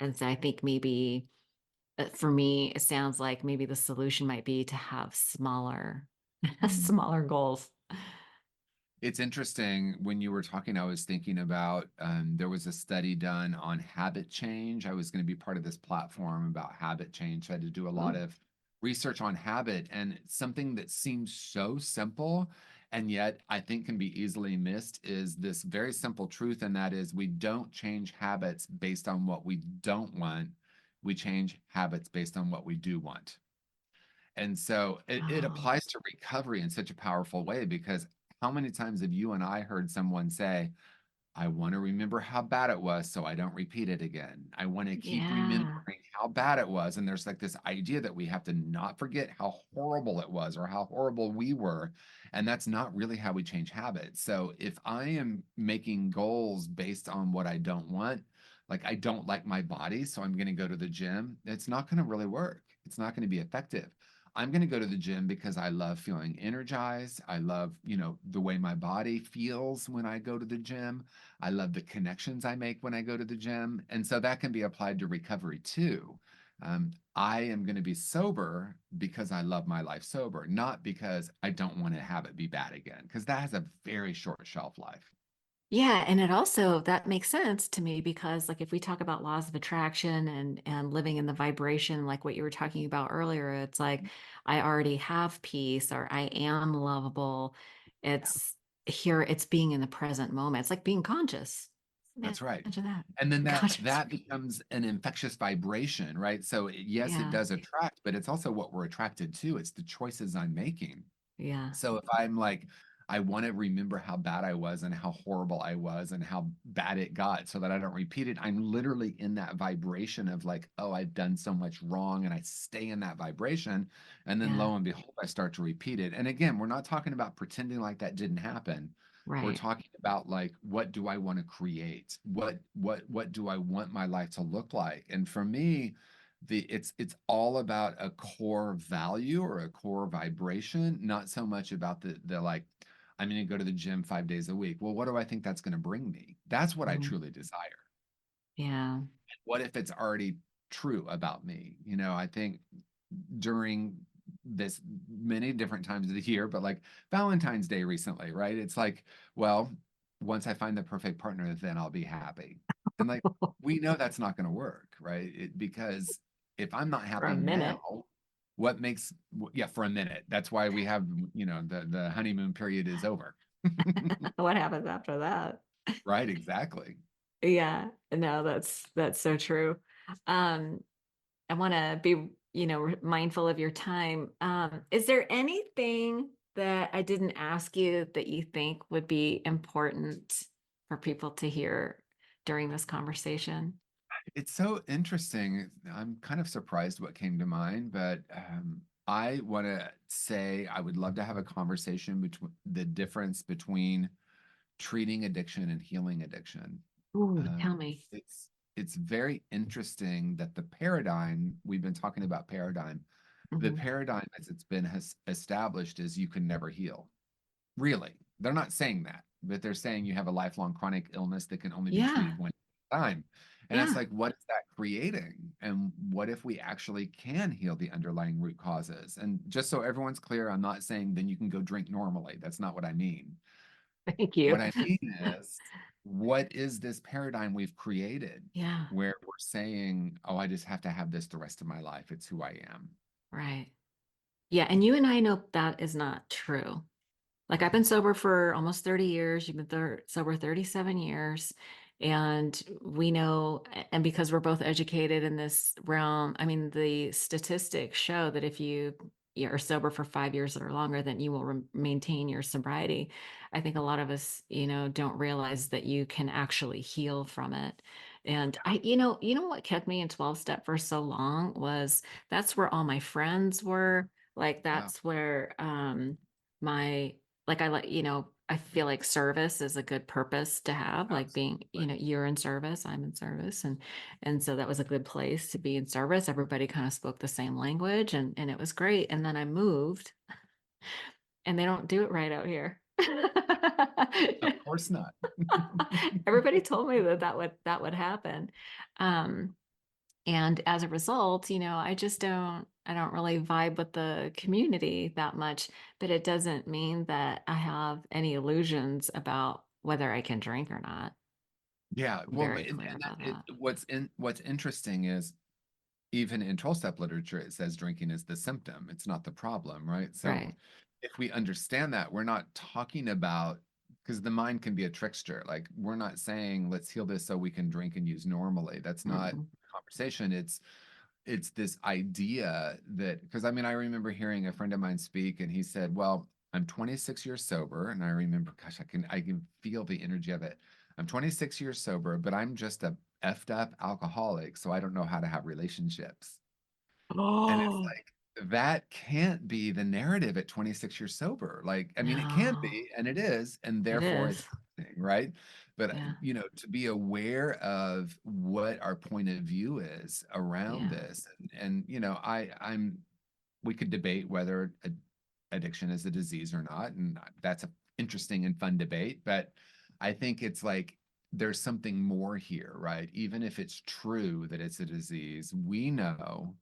And so I think maybe for me, it sounds like maybe the solution might be to have smaller, Mm. smaller goals. It's interesting when you were talking, I was thinking about there was a study done on habit change. I was going to be part of this platform about habit change. I had to do a lot Ooh, of research on habit, and something that seems so simple and yet I think can be easily missed is this very simple truth, and that is we don't change habits based on what we don't want. We change habits based on what we do want. And so it oh, applies to recovery in such a powerful way, because how many times have you and I heard someone say, I want to remember how bad it was so I don't repeat it again. I want to keep yeah. remembering how bad it was. And there's like this idea that we have to not forget how horrible it was or how horrible we were. And that's not really how we change habits. So if I am making goals based on what I don't want, like I don't like my body, so I'm going to go to the gym, it's not going to really work. It's not going to be effective. I'm going to go to the gym because I love feeling energized. I love, the way my body feels when I go to the gym. I love the connections I make when I go to the gym. And so that can be applied to recovery too. I am going to be sober because I love my life sober, not because I don't want to have it be bad again, because that has a very short shelf life. Yeah, and it also that makes sense to me because like if we talk about laws of attraction and living in the vibration like what you were talking about earlier, it's like I already have peace or I am lovable. It's here, it's being in the present moment. It's like being conscious. That's right. Imagine that. And then that Conscious. that becomes an infectious vibration, right? So yes, it Yeah. does attract, but it's also what we're attracted to. It's the choices I'm making. Yeah. So if I'm like, I want to remember how bad I was and how horrible I was and how bad it got so that I don't repeat it, I'm literally in that vibration of like, oh, I've done so much wrong, and I stay in that vibration. And then Yeah. lo and behold, I start to repeat it. And again, we're not talking about pretending like that didn't happen. We're Right. talking about like, what do I want to create? What do I want my life to look like? And for me, it's all about a core value or a core vibration, not so much about the like, I'm going to go to the gym 5 days a week. Well, what do I think that's going to bring me? That's what I Mhm. truly desire. Yeah. What if it's already true about me? I think during this many different times of the year, but like Valentine's Day recently, right? It's like, well, once I find the perfect partner, then I'll be happy. And like, we know that's not going to work, right? Because if I'm not For a happy minute. now, what makes, yeah, for a minute. That's why we have, the honeymoon period is over. What happens after that? Right, exactly. Yeah, no, that's so true. Um, I want to be, mindful of your time. Is there anything that I didn't ask you that you think would be important for people to hear during this conversation? It's so interesting. I'm kind of surprised what came to mind, but I want to say I would love to have a conversation between the difference between treating addiction and healing addiction. Ooh, tell Um, me. it's very interesting that the paradigm we've been talking about the Hmm. paradigm as it's been has established is you can never heal. Really, they're not saying that, but they're saying you have a lifelong chronic illness that can only be Yeah, treated one time. And it's yeah. like, what is that creating? And what if we actually can heal the underlying root causes? And just so everyone's clear, I'm not saying then you can go drink normally. That's not what I mean. Thank What you. I mean is, what is this paradigm we've created Yeah, where we're saying, oh, I just have to have this the rest of my life? It's who I am. right. Yeah, and you and I know that is not true. Like I've been sober for almost 30 years. You've been sober 37 years. And we know, and because we're both educated in this realm, I mean, the statistics show that if you are sober for 5 years or longer, then you will maintain your sobriety. I think a lot of us, don't realize that you can actually heal from it. And you know what kept me in 12 step for so long was that's where all my friends were. Like Yeah, that's where my like I feel like service is a good purpose to have, like being, absolutely. you're in service, I'm in service. And so that was a good place to be in service. Everybody kind of spoke the same language and it was great. And then I moved and they don't do it right out here. Of course not. Everybody told me that that would happen. Um, and as a result, I don't really vibe with the community that much, but it doesn't mean that I have any illusions about whether I can drink or not. Yeah, I'm well, very clear about that. what's interesting is even in 12-step literature, it says drinking is the symptom, it's not the problem, right? So Right. if we understand that, we're not talking about, because the mind can be a trickster. Like, we're not saying let's heal this so we can drink and use normally. That's not Mm-mm. the conversation. It's this idea that, because I mean, I remember hearing a friend of mine speak, and he said, well, I'm 26 years sober. And I remember, gosh, I can feel the energy of it. I'm 26 years sober, but I'm just a effed up alcoholic, so I don't know how to have relationships. And it's Oh, like, that can't be the narrative at 26 years sober. Like, I mean, it can no, be, and it is, and it therefore it's is. happening, right? But, Yeah. to be aware of what our point of view is around Yeah. this. And I'm we could debate whether addiction is a disease or not, and that's an interesting and fun debate. But I think it's like there's something more here, right? Even if it's true that it's a disease, we know,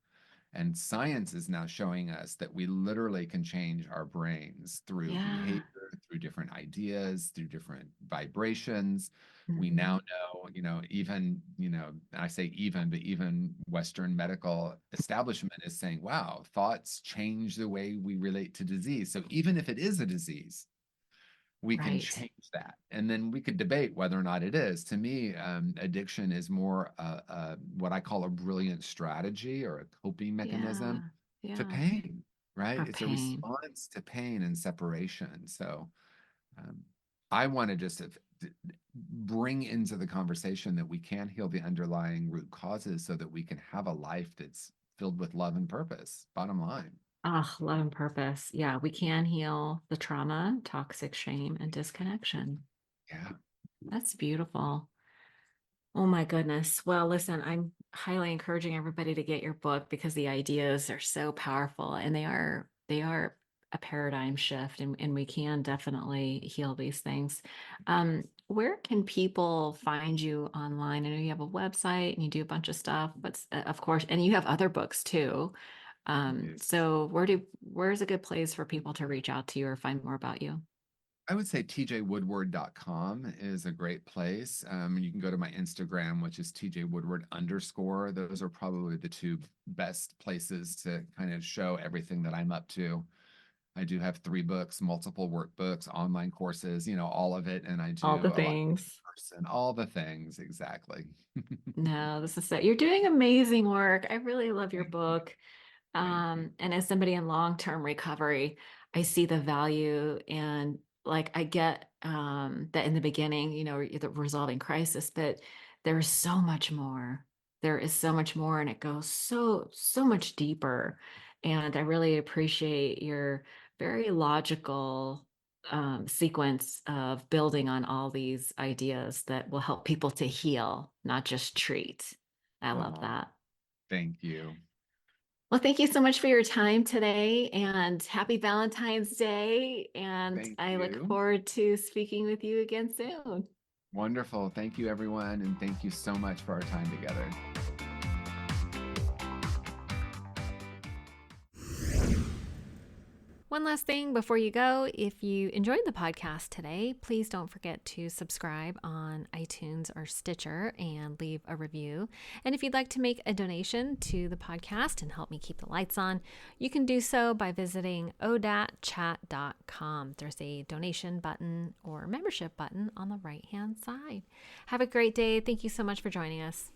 and science is now showing us that we literally can change our brains through Yeah. behavior, through different ideas, through different vibrations. We Hmm. now know, even, I say even, but even Western medical establishment is saying, wow, thoughts change the way we relate to disease. So even if it is a disease, we can Right. change that. And then we could debate whether or not it is. To me, addiction is more what I call a brilliant strategy or a coping mechanism Yeah. to Yeah. pain, right? For It's a pain. response to pain and separation. So um, I want to just bring into the conversation that we can heal the underlying root causes so that we can have a life that's filled with love and purpose, bottom line. Ah, love and purpose. Yeah, we can heal the trauma, toxic shame, and disconnection. Yeah. That's beautiful. Oh my goodness. Well, listen, I'm highly encouraging everybody to get your book because the ideas are so powerful and they are a paradigm shift and we can definitely heal these things. Where can people find you online? I know you have a website and you do a bunch of stuff, but of course, and you have other books too. So where's a good place for people to reach out to you or find more about you? I would say tjwoodward.com is a great place. You can go to my Instagram, which is tjwoodward_. Those are probably the two best places to kind of show everything that I'm up to. I do have 3 books, multiple workbooks, online courses, all of it. And I All the do a lot in things. person, all the things, exactly. No, this is it. You're doing amazing work. I really love your Thank you. book. Thank you. And as somebody in long-term recovery, I see the value and like I get that in the beginning, the resolving crisis, but there's so much more. There is so much more, and it goes so much deeper. And I really appreciate your very logical sequence of building on all these ideas that will help people to heal, not just treat. I love Oh, that. thank you. Well, thank you so much for your time today and happy Valentine's Day. And Thank I look you. forward to speaking with you again soon. Wonderful. Thank you, everyone. And thank you so much for our time together. One last thing before you go, if you enjoyed the podcast today, please don't forget to subscribe on iTunes or Stitcher and leave a review. And if you'd like to make a donation to the podcast and help me keep the lights on, you can do so by visiting odatchat.com. There's a donation button or membership button on the right-hand side. Have a great day. Thank you so much for joining us.